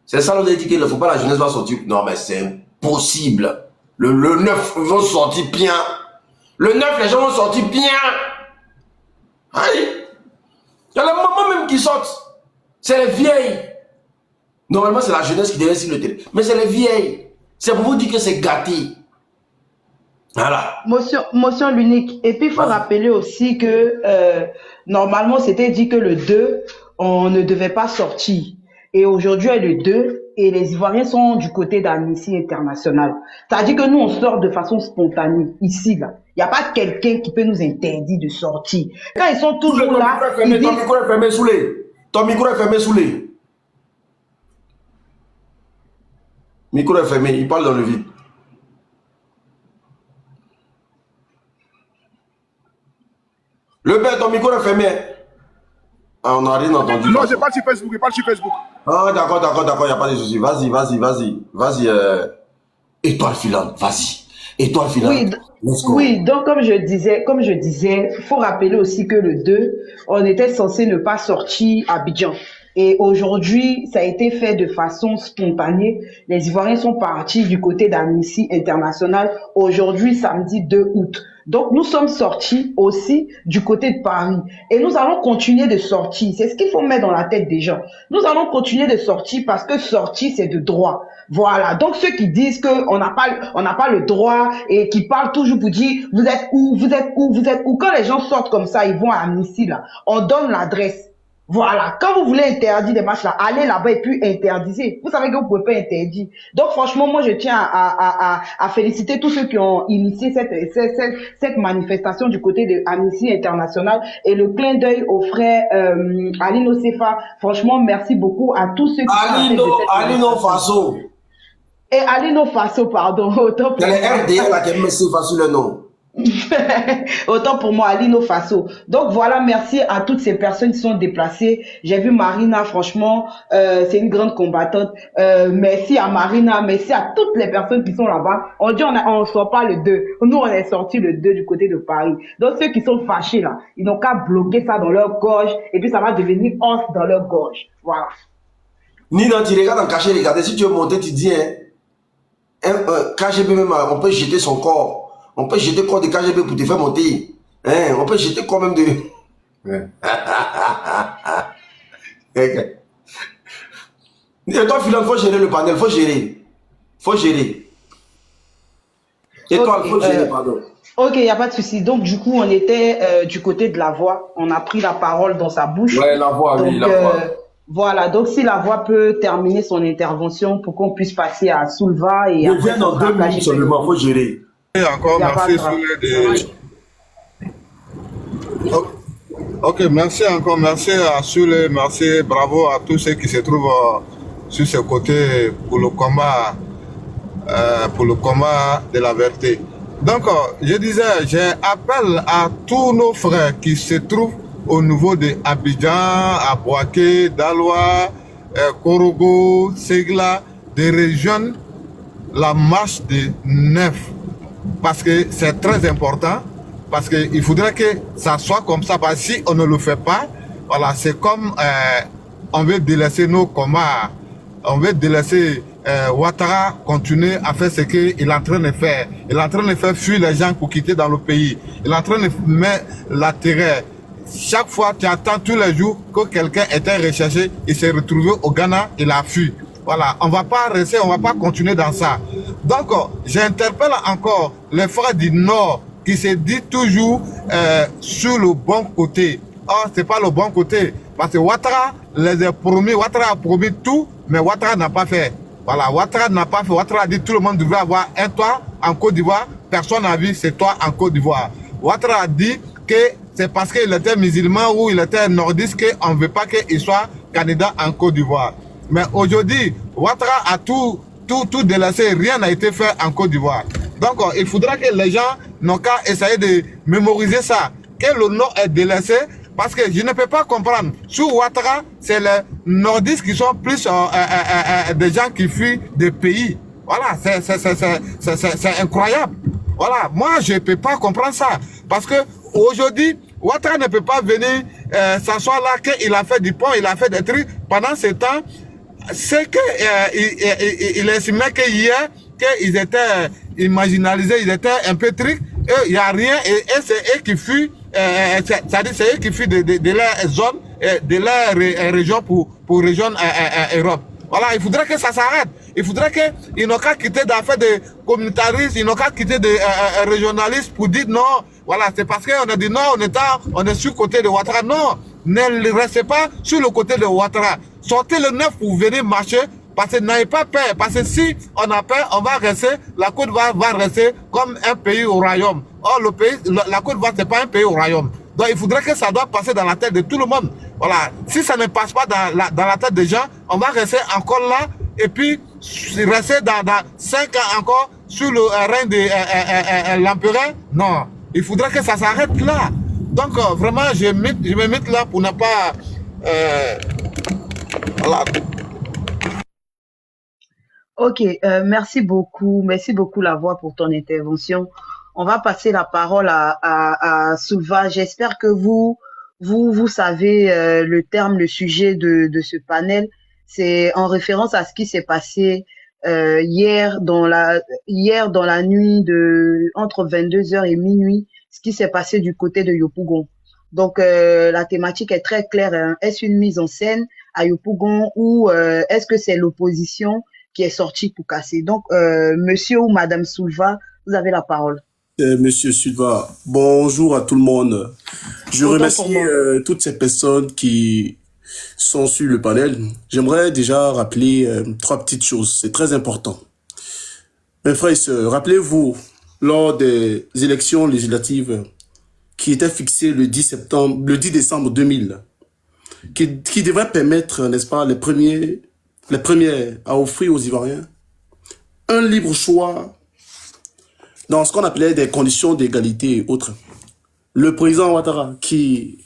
C'est ça, on a dit qu'il ne faut pas la jeunesse va sortir. Non, mais c'est impossible. Le 9, ils vont sortir bien. Le 9, les gens vont sortir bien. Allez. Il y a les mamans même qui sortent. C'est les vieilles. Normalement, c'est la jeunesse qui devait sur le terrain. Mais c'est les vieilles. C'est pour vous dire que c'est gâté. Voilà. Motion l'unique. Et puis, il faut rappeler aussi que normalement, c'était dit que le 2, on ne devait pas sortir. Et aujourd'hui, le 2, et les Ivoiriens sont du côté d'Amnesty International. C'est-à-dire que nous, on sort de façon spontanée, ici, là. Il n'y a pas quelqu'un qui peut nous interdire de sortir. Quand ils sont toujours là, ils disent... Ton micro est fermé sous les. Ton micro est fermé sous les. Micro est fermé, il parle dans le vide. Le père, ton micro est fermé. Ah, on n'a rien entendu. Non, je parle sur Facebook, Ah, d'accord, il n'y a pas de souci. Vas-y, étoile filante, vas-y. Étoile filante. Oui, donc comme je disais, il faut rappeler aussi que le 2, on était censé ne pas sortir à Abidjan. Et aujourd'hui, ça a été fait de façon spontanée. Les Ivoiriens sont partis du côté d'Amnesty International aujourd'hui, samedi 2 août. Donc, nous sommes sortis aussi du côté de Paris. Et nous allons continuer de sortir. C'est ce qu'il faut mettre dans la tête des gens. Nous allons continuer de sortir parce que sortir, c'est de droit. Voilà. Donc, ceux qui disent qu'on n'a pas le droit et qui parlent toujours pour dire, vous êtes où? Quand les gens sortent comme ça, ils vont à Amnesty, là. On donne l'adresse. Voilà, quand vous voulez interdire des matchs là, allez là-bas et puis interdisez. Vous savez que vous pouvez pas interdire. Donc franchement, moi je tiens à féliciter tous ceux qui ont initié cette manifestation du côté de Amnesty International et le clin d'œil au frère Alino Sefa. Franchement, merci beaucoup à tous ceux qui Alino Faso. Et Alino Faso, pardon. Autant pour les RDA là qui me Sefa sur le nom. Autant pour moi, Alino Faso. Donc voilà, merci à toutes ces personnes qui sont déplacées. J'ai vu Marina, franchement, c'est une grande combattante. Merci à Marina, merci à toutes les personnes qui sont là-bas. On dit on sort pas le 2. Nous, on est sorti le 2 du côté de Paris. Donc ceux qui sont fâchés là, ils n'ont qu'à bloquer ça dans leur gorge et puis ça va devenir os dans leur gorge. Voilà. Nina, tu regardes en cachet, regardez, si tu veux monter, tu dis, KGB même, on peut jeter son corps. On peut jeter corps de KGB pour te faire monter. Hein, on peut jeter quand même de... Et toi, Philan, il faut gérer le panel, il faut gérer. Faut gérer. Et toi, il faut gérer, pardon. Ok, il n'y a pas de souci. Donc, du coup, on était du côté de la voix. On a pris la parole dans sa bouche. Ouais, la voix, donc, oui, la voix. Voilà, donc si la voix peut terminer son intervention pour qu'on puisse passer à Soulva et... Je viens dans 2 minutes seulement, il faut gérer. Et encore merci Ok, merci encore, merci à Soule, merci, bravo à tous ceux qui se trouvent sur ce côté pour le combat de la vérité. Donc, je disais, j'appelle à tous nos frères qui se trouvent au niveau de Abidjan, à Boaké, Daloa, Korogo, Segla, des régions, la marche de 9. Parce que c'est très important, parce qu'il faudrait que ça soit comme ça, parce que si on ne le fait pas, voilà, c'est comme on veut délaisser nos combats, on veut délaisser Ouattara continuer à faire ce qu'il est en train de faire. Il est en train de faire fuir les gens pour quitter dans le pays. Il est en train de mettre la terreur. Chaque fois, tu attends tous les jours que quelqu'un était recherché, il s'est retrouvé au Ghana, il a fui. Voilà, on va pas rester, on va pas continuer dans ça. Donc, j'interpelle encore les frères du Nord qui se disent toujours sur le bon côté. Or, c'est pas le bon côté. Parce que Ouattara les a promis, Ouattara a promis tout, mais Ouattara n'a pas fait. Voilà, Ouattara n'a pas fait. Ouattara a dit tout le monde devrait avoir un toit en Côte d'Ivoire. Personne n'a vu ce toit en Côte d'Ivoire. Ouattara a dit que c'est parce qu'il était musulman ou il était nordiste qu'on ne veut pas qu'il soit candidat en Côte d'Ivoire. Mais aujourd'hui, Ouattara a tout délaissé, rien n'a été fait en Côte d'Ivoire. Donc, il faudra que les gens n'ont qu'à essayer de mémoriser ça, que le Nord est délaissé, parce que je ne peux pas comprendre. Sur Ouattara, c'est les nordistes qui sont plus des gens qui fuient des pays. Voilà, c'est incroyable. Voilà, moi, je ne peux pas comprendre ça. Parce que aujourd'hui, Ouattara ne peut pas venir s'asseoir là, qu'il a fait du pont, il a fait des trucs. Pendant ce temps, c'est qu'il estimait que hier, qu'ils étaient marginalisés, ils étaient un peu trucs, et il n'y a rien, et c'est eux qui fuient, c'est-à-dire c'est eux qui fuient de leur zone, de leur région pour rejoindre Europe. Voilà, il faudrait que ça s'arrête. Il faudrait qu'ils n'ont qu'à quitter d'affaires de communautaristes, ils n'ont qu'à quitter de régionalistes pour dire non, voilà, c'est parce qu'on a dit non, on est sur le côté de Ouattara. Non, ne restez pas sur le côté de Ouattara. Sortez le 9 pour venir marcher, parce que n'ayez pas peur. Parce que si on a peur, on va rester, la Côte d'Ivoire va rester comme un pays au royaume. Or, la Côte d'Ivoire, c'est pas un pays au royaume. Donc, il faudrait que ça doit passer dans la tête de tout le monde. Voilà. Si ça ne passe pas dans la tête des gens, on va rester encore là, et puis rester dans 5 ans encore sur le règne de l'empereur. Non. Il faudrait que ça s'arrête là. Donc, vraiment, je me mets là pour ne pas... voilà. Ok, merci beaucoup la voix pour ton intervention. On va passer la parole à Soulva. J'espère que vous savez le sujet de ce panel. C'est en référence à ce qui s'est passé hier dans la nuit entre 22h et minuit, ce qui s'est passé du côté de Yopougon. Donc la thématique est très claire. Hein. Est-ce une mise en scène à Yopougon ou est-ce que c'est l'opposition qui est sortie pour casser? Donc monsieur ou madame Soulva, vous avez la parole. Monsieur Soulva, bonjour à tout le monde. Je remercie toutes ces personnes qui sont sur le panel. J'aimerais déjà rappeler 3 petites choses. C'est très important. Mes frères et sœurs, rappelez-vous, lors des élections législatives qui étaient fixées le 10 décembre 2000, qui devraient permettre, n'est-ce pas, les premiers à offrir aux Ivoiriens un libre choix dans ce qu'on appelait des conditions d'égalité et autres. Le président Ouattara, qui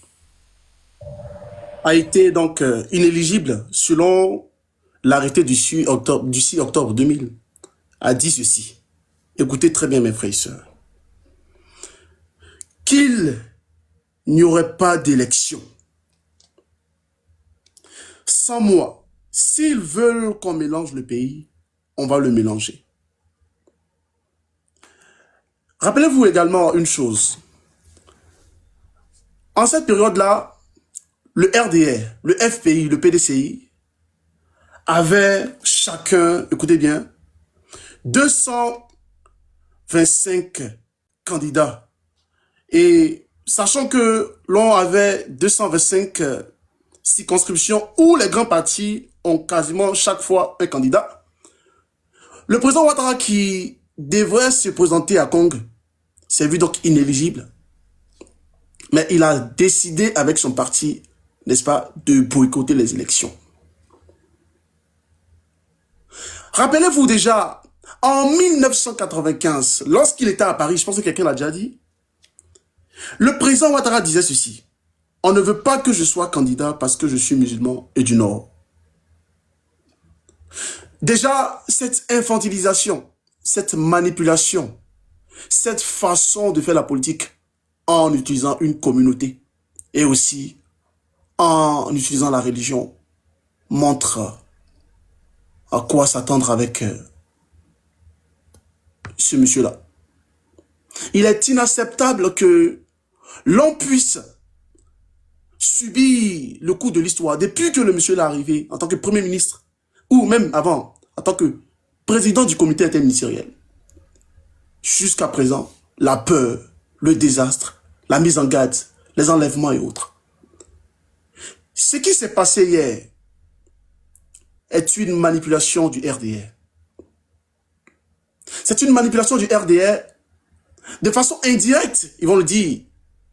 a été donc inéligible selon l'arrêté du 6 octobre 2000, a dit ceci. Écoutez très bien mes frères et sœurs. Qu'il n'y aurait pas d'élection. Sans moi, s'ils veulent qu'on mélange le pays, on va le mélanger. Rappelez-vous également une chose. En cette période-là, le RDR, le FPI, le PDCI avaient chacun, écoutez bien, 225 candidats. Et sachant que l'on avait 225 circonscriptions où les grands partis ont quasiment chaque fois un candidat, le président Ouattara qui devrait se présenter à Kong s'est vu donc inéligible. Mais il a décidé avec son parti, n'est-ce pas, de boycotter les élections. Rappelez-vous déjà, en 1995, lorsqu'il était à Paris, je pense que quelqu'un l'a déjà dit, le président Ouattara disait ceci. On ne veut pas que je sois candidat parce que je suis musulman et du Nord. Déjà, cette infantilisation, cette manipulation, cette façon de faire la politique en utilisant une communauté et aussi en utilisant la religion montre à quoi s'attendre avec ce monsieur-là. Il est inacceptable que l'on puisse subir le coup de l'histoire depuis que le monsieur est arrivé en tant que Premier ministre ou même avant, en tant que président du comité interministériel. Jusqu'à présent, la peur, le désastre, la mise en garde, les enlèvements et autres. Ce qui s'est passé hier est une manipulation du RDR. C'est une manipulation du RDR de façon indirecte, ils vont le dire,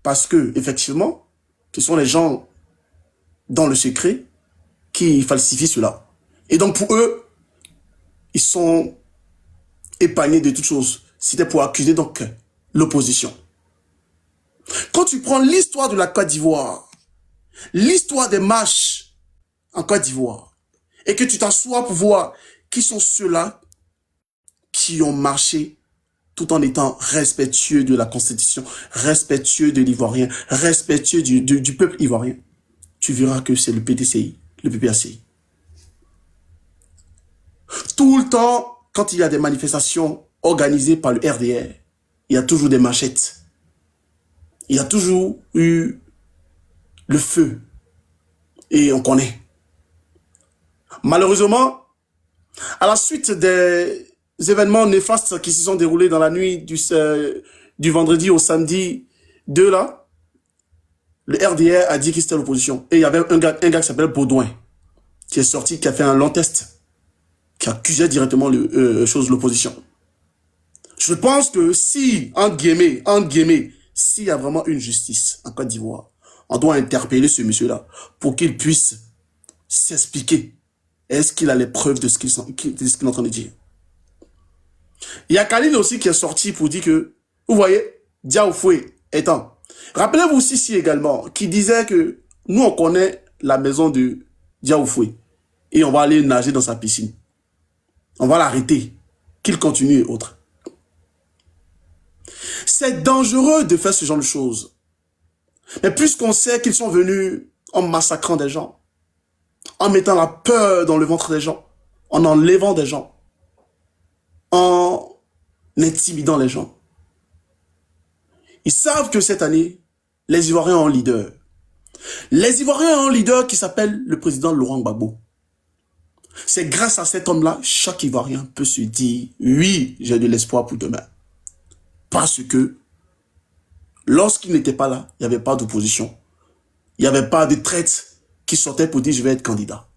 parce que, effectivement, ce sont les gens dans le secret qui falsifient cela. Et donc, pour eux, ils sont épargnés de toutes choses. C'était pour accuser donc l'opposition. Quand tu prends l'histoire de la Côte d'Ivoire, l'histoire des marches en Côte d'Ivoire, et que tu t'assois pour voir qui sont ceux-là qui ont marché tout en étant respectueux de la Constitution, respectueux de l'Ivoirien, respectueux du peuple ivoirien, tu verras que c'est le PDCI, le PPACI. Tout le temps, quand il y a des manifestations organisées par le RDR, il y a toujours des machettes. Il y a toujours eu le feu. Et on connaît. Malheureusement, à la suite des événements néfastes qui se sont déroulés dans la nuit du vendredi au samedi 2 là, le RDR a dit qu'il était l'opposition. Et il y avait un gars qui s'appelle Baudouin, qui est sorti, qui a fait un long test, qui accusait directement l'opposition. Je pense que si, entre guillemets, s'il y a vraiment une justice en Côte d'Ivoire, on doit interpeller ce monsieur-là pour qu'il puisse s'expliquer. Est-ce qu'il a les preuves de ce qu'il est en train de dire? Il y a Khalil aussi qui est sorti pour dire que, vous voyez, Diaoufoué étant. Rappelez-vous aussi également, qui disait que nous on connaît la maison de Diaoufoué et on va aller nager dans sa piscine. On va l'arrêter, qu'il continue et autres. C'est dangereux de faire ce genre de choses. Mais puisqu'on sait qu'ils sont venus en massacrant des gens, en mettant la peur dans le ventre des gens, en enlevant des gens, en intimidant les gens. Ils savent que cette année, les Ivoiriens ont un leader. Les Ivoiriens ont un leader qui s'appelle le président Laurent Gbagbo. C'est grâce à cet homme-là, chaque Ivoirien peut se dire, oui, j'ai de l'espoir pour demain. Parce que, lorsqu'il n'était pas là, il n'y avait pas d'opposition. Il n'y avait pas de traite qui sortait pour dire je vais être candidat.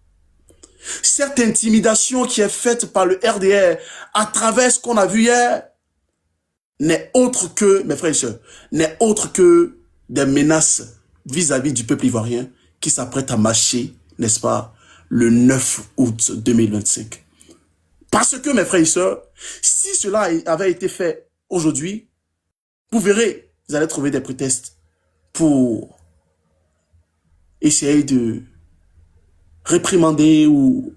Cette intimidation qui est faite par le RDR à travers ce qu'on a vu hier n'est autre que, mes frères et sœurs, n'est autre que des menaces vis-à-vis du peuple ivoirien qui s'apprête à marcher, n'est-ce pas, le 9 août 2025. Parce que, mes frères et sœurs, si cela avait été fait aujourd'hui, vous verrez, vous allez trouver des prétextes pour essayer de réprimander ou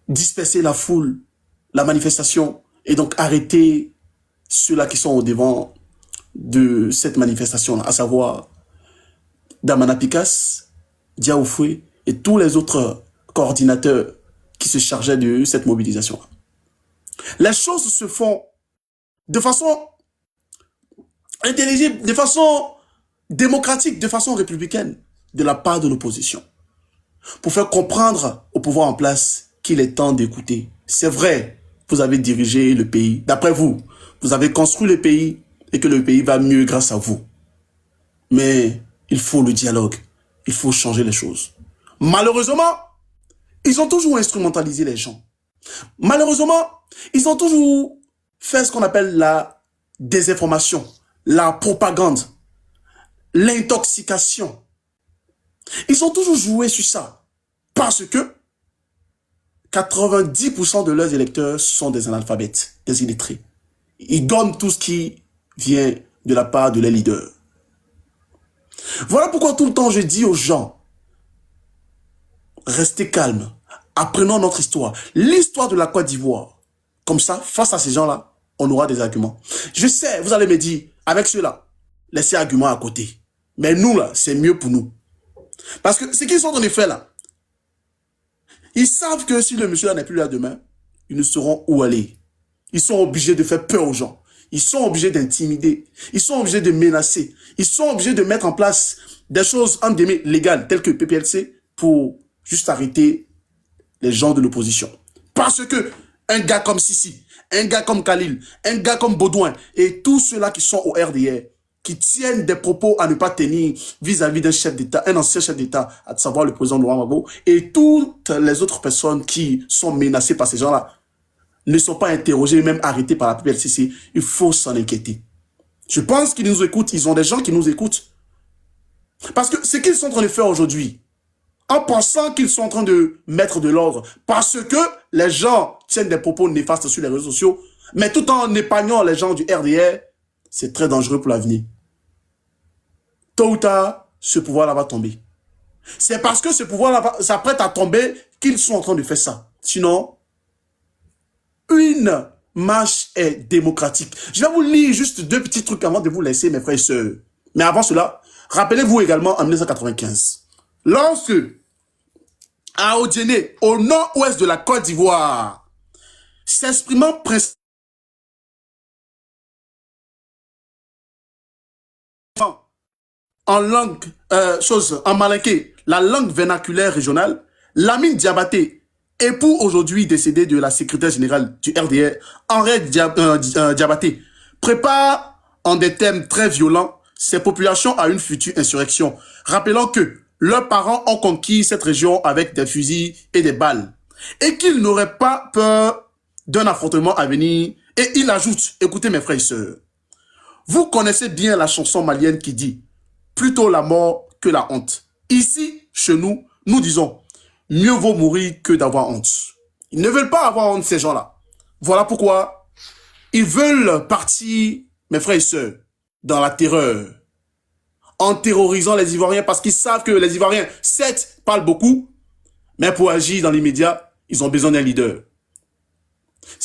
disperser la foule, la manifestation, et donc arrêter ceux-là qui sont au devant de cette manifestation, à savoir Damana Pikas, Diaoufoué et tous les autres coordinateurs qui se chargeaient de cette mobilisation. Les choses se font de façon intelligible, de façon démocratique, de façon républicaine, de la part de l'opposition, pour faire comprendre au pouvoir en place qu'il est temps d'écouter. C'est vrai, vous avez dirigé le pays, d'après vous, vous avez construit le pays et que le pays va mieux grâce à vous. Mais il faut le dialogue, il faut changer les choses. Malheureusement, ils ont toujours instrumentalisé les gens. Malheureusement, ils ont toujours fait ce qu'on appelle la désinformation, la propagande, l'intoxication. Ils ont toujours joué sur ça. Parce que 90% de leurs électeurs sont des analphabètes, des illettrés. Ils donnent tout ce qui vient de la part de leurs leaders. Voilà pourquoi tout le temps je dis aux gens, restez calmes, apprenons notre histoire, l'histoire de la Côte d'Ivoire. Comme ça, face à ces gens-là, on aura des arguments. Je sais, vous allez me dire, avec ceux-là, laissez arguments à côté. Mais nous, là, c'est mieux pour nous. Parce que ce qu'ils sont en effet là, ils savent que si le monsieur là n'est plus là demain, ils ne sauront où aller. Ils sont obligés de faire peur aux gens. Ils sont obligés d'intimider. Ils sont obligés de menacer. Ils sont obligés de mettre en place des choses endémiques légales telles que PPLC pour juste arrêter les gens de l'opposition. Parce que un gars comme Sissi, un gars comme Khalil, un gars comme Baudouin et tous ceux-là qui sont au RDR, qui tiennent des propos à ne pas tenir vis-à-vis d'un chef d'État, un ancien chef d'État, à savoir le président Laurent Gbagbo, et toutes les autres personnes qui sont menacées par ces gens-là, ne sont pas interrogés, même arrêtés par la PPLCC, il faut s'en inquiéter. Je pense qu'ils nous écoutent, ils ont des gens qui nous écoutent. Parce que ce qu'ils sont en train de faire aujourd'hui, en pensant qu'ils sont en train de mettre de l'ordre, parce que les gens tiennent des propos néfastes sur les réseaux sociaux, mais tout en épargnant les gens du RDR, c'est très dangereux pour l'avenir. Tôt ou tard, ce pouvoir-là va tomber. C'est parce que ce pouvoir-là s'apprête à tomber qu'ils sont en train de faire ça. Sinon, une marche est démocratique. Je vais vous lire juste deux petits trucs avant de vous laisser, mes frères et sœurs. Mais avant cela, rappelez-vous également en 1995, lorsque, à Odjéné, au nord-ouest de la Côte d'Ivoire, s'exprimant principalement en langue, en malinké, la langue vernaculaire régionale, Lamine Diabaté, époux aujourd'hui décédé de la secrétaire générale du RDR, Henriette Diabaté, prépare en des thèmes très violents ces populations à une future insurrection, rappelant que leurs parents ont conquis cette région avec des fusils et des balles, et qu'ils n'auraient pas peur d'un affrontement à venir. Et il ajoute, écoutez mes frères et sœurs, vous connaissez bien la chanson malienne qui dit « Plutôt la mort que la honte ». Ici, chez nous, nous disons « Mieux vaut mourir que d'avoir honte ». Ils ne veulent pas avoir honte, ces gens-là. Voilà pourquoi ils veulent partir, mes frères et sœurs, dans la terreur, en terrorisant les Ivoiriens, parce qu'ils savent que les Ivoiriens, certes, parlent beaucoup, mais pour agir dans l'immédiat, ils ont besoin d'un leader.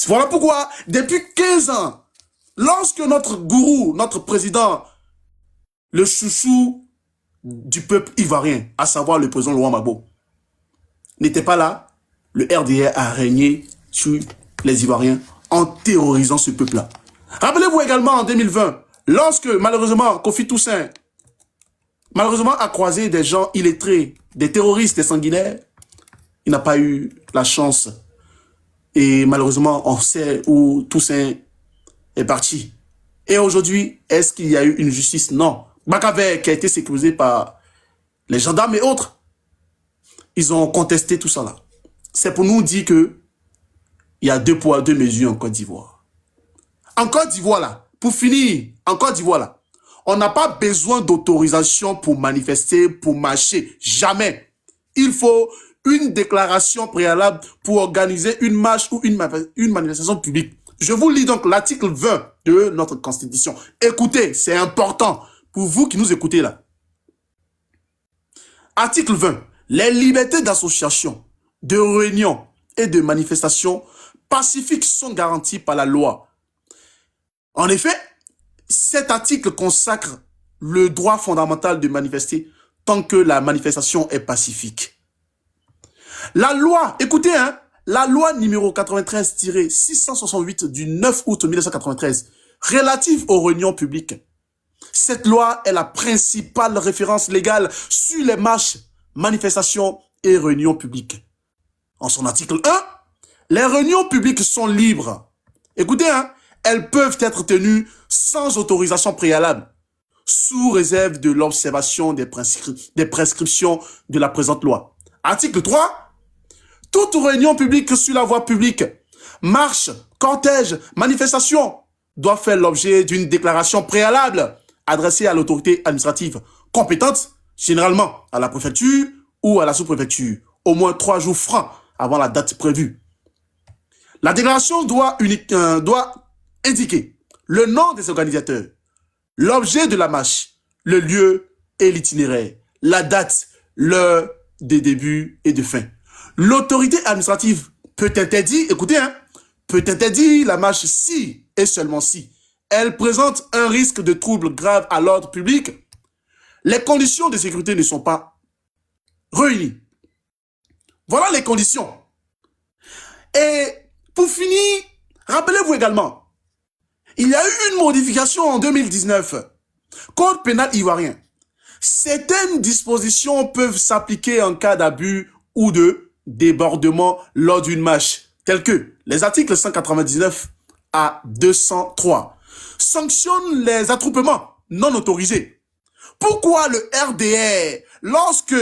Voilà pourquoi, depuis 15 ans, lorsque notre gourou, notre président, le chouchou du peuple ivoirien, à savoir le président Laurent Gbagbo, n'était pas là, le RDR a régné sur les Ivoiriens en terrorisant ce peuple-là. Rappelez-vous également en 2020, lorsque malheureusement Kofi Toussaint, malheureusement a croisé des gens illettrés, des terroristes, des sanguinaires, il n'a pas eu la chance. Et malheureusement, on sait où Toussaint est parti. Et aujourd'hui, est-ce qu'il y a eu une justice? Non. Bakavé qui a été sécurisé par les gendarmes et autres. ils ont contesté tout ça là. C'est pour nous dire que il y a 2 poids, 2 mesures en Côte d'Ivoire. En Côte d'Ivoire là, pour finir, en Côte d'Ivoire là, on n'a pas besoin d'autorisation pour manifester, pour marcher. Jamais. Il faut une déclaration préalable pour organiser une marche ou une manifestation publique. Je vous lis donc l'article 20 de notre Constitution. Écoutez, c'est important pour vous qui nous écoutez là. Article 20. Les libertés d'association, de réunion et de manifestation pacifiques sont garanties par la loi. En effet, cet article consacre le droit fondamental de manifester tant que la manifestation est pacifique. La loi, écoutez, hein, la loi numéro 93-668 du 9 août 1993 relative aux réunions publiques. Cette loi est la principale référence légale sur les marches, manifestations et réunions publiques. En son article 1, les réunions publiques sont libres. Écoutez, hein, elles peuvent être tenues sans autorisation préalable, sous réserve de l'observation des prescriptions de la présente loi. Article 3. Toute réunion publique sur la voie publique, marche, cortège, manifestation, doit faire l'objet d'une déclaration préalable adressée à l'autorité administrative compétente, généralement à la préfecture ou à la sous-préfecture, au moins 3 jours francs avant la date prévue. La déclaration doit indiquer le nom des organisateurs, l'objet de la marche, le lieu et l'itinéraire, la date, l'heure de début et de fin. L'autorité administrative peut interdire, écoutez, hein, peut interdire la marche si et seulement si elle présente un risque de trouble grave à l'ordre public, les conditions de sécurité ne sont pas réunies. Voilà les conditions. Et pour finir, rappelez-vous également, il y a eu une modification en 2019. Code pénal ivoirien. Certaines dispositions peuvent s'appliquer en cas d'abus ou de débordement lors d'une marche, tels que les articles 199 à 203 sanctionnent les attroupements non autorisés. Pourquoi le RDR, lorsque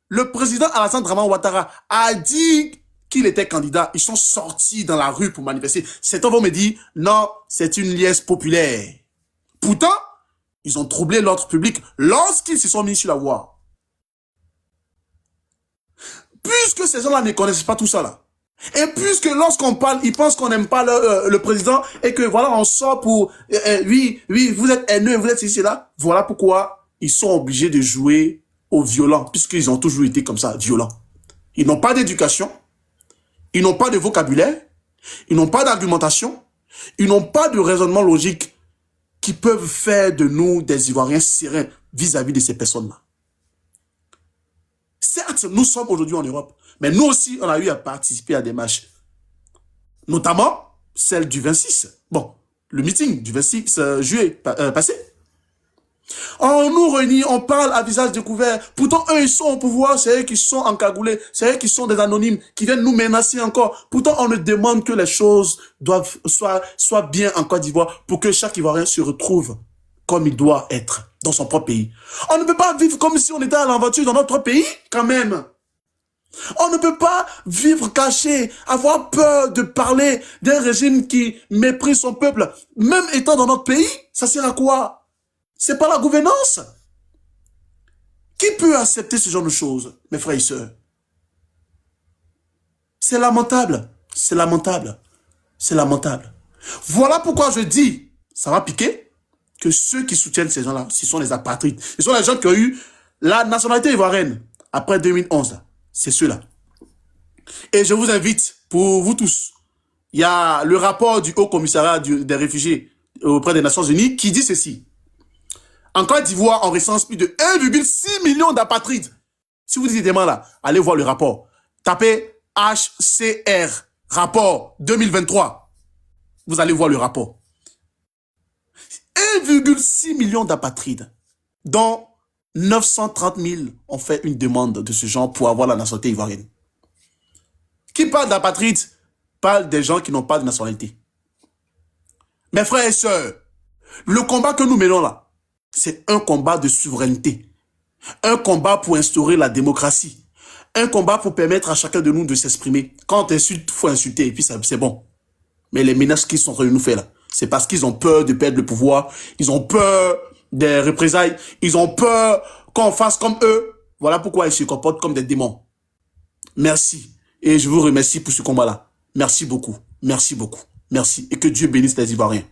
le président Alassane Dramane Ouattara a dit qu'il était candidat, ils sont sortis dans la rue pour manifester. Certains vont me dire, non, c'est une liesse populaire. Pourtant, ils ont troublé l'ordre public lorsqu'ils se sont mis sur la voie. Puisque ces gens-là ne connaissent pas tout ça là, et puisque lorsqu'on parle, ils pensent qu'on n'aime pas le président et que voilà, on sort pour, oui, vous êtes haineux, vous êtes ici là, voilà pourquoi ils sont obligés de jouer au violent, puisqu'ils ont toujours été comme ça, violents. Ils n'ont pas d'éducation, ils n'ont pas de vocabulaire, ils n'ont pas d'argumentation, ils n'ont pas de raisonnement logique qui peuvent faire de nous des Ivoiriens sereins vis-à-vis de ces personnes-là. Certes, nous sommes aujourd'hui en Europe, mais nous aussi, on a eu à participer à des marches, notamment celle du 26. Bon, le meeting du 26 juillet passé. On nous réunit, on parle à visage découvert. Pourtant, eux, ils sont au pouvoir, c'est eux qui sont encagoulés, c'est eux qui sont des anonymes, qui viennent nous menacer encore. Pourtant, on ne demande que les choses soient bien en Côte d'Ivoire pour que chaque Ivoirien se retrouve comme il doit être dans son propre pays. On ne peut pas vivre comme si on était à l'aventure dans notre pays, quand même. On ne peut pas vivre caché, avoir peur de parler d'un régime qui méprise son peuple, même étant dans notre pays. Ça sert à quoi? C'est pas la gouvernance. Qui peut accepter ce genre de choses, mes frères et sœurs? C'est lamentable. C'est lamentable. C'est lamentable. Voilà pourquoi je dis, ça va piquer, que ceux qui soutiennent ces gens-là, ce sont les apatrides. Ce sont les gens qui ont eu la nationalité ivoirienne après 2011. C'est ceux-là. Et je vous invite, pour vous tous, il y a le rapport du Haut Commissariat des réfugiés auprès des Nations Unies qui dit ceci. En Côte d'Ivoire, on recense plus de 1,6 million d'apatrides. Si vous dites demain là, allez voir le rapport. Tapez HCR, rapport 2023. Vous allez voir le rapport. 1,6 million d'apatrides, dont 930 000 ont fait une demande de ce genre pour avoir la nationalité ivoirienne. Qui parle d'apatrides parle des gens qui n'ont pas de nationalité. Mes frères et sœurs, le combat que nous menons là, c'est un combat de souveraineté, un combat pour instaurer la démocratie, Un combat pour permettre à chacun de nous de s'exprimer. Quand on insulte, il faut insulter, et puis c'est bon. Mais les menaces qu'ils sont en train de nous faire là, c'est parce qu'ils ont peur de perdre le pouvoir, ils ont peur des représailles, ils ont peur qu'on fasse comme eux. Voilà pourquoi ils se comportent comme des démons. Merci. Et je vous remercie pour ce combat-là. Merci beaucoup. Merci beaucoup. Merci. Et que Dieu bénisse les Ivoiriens.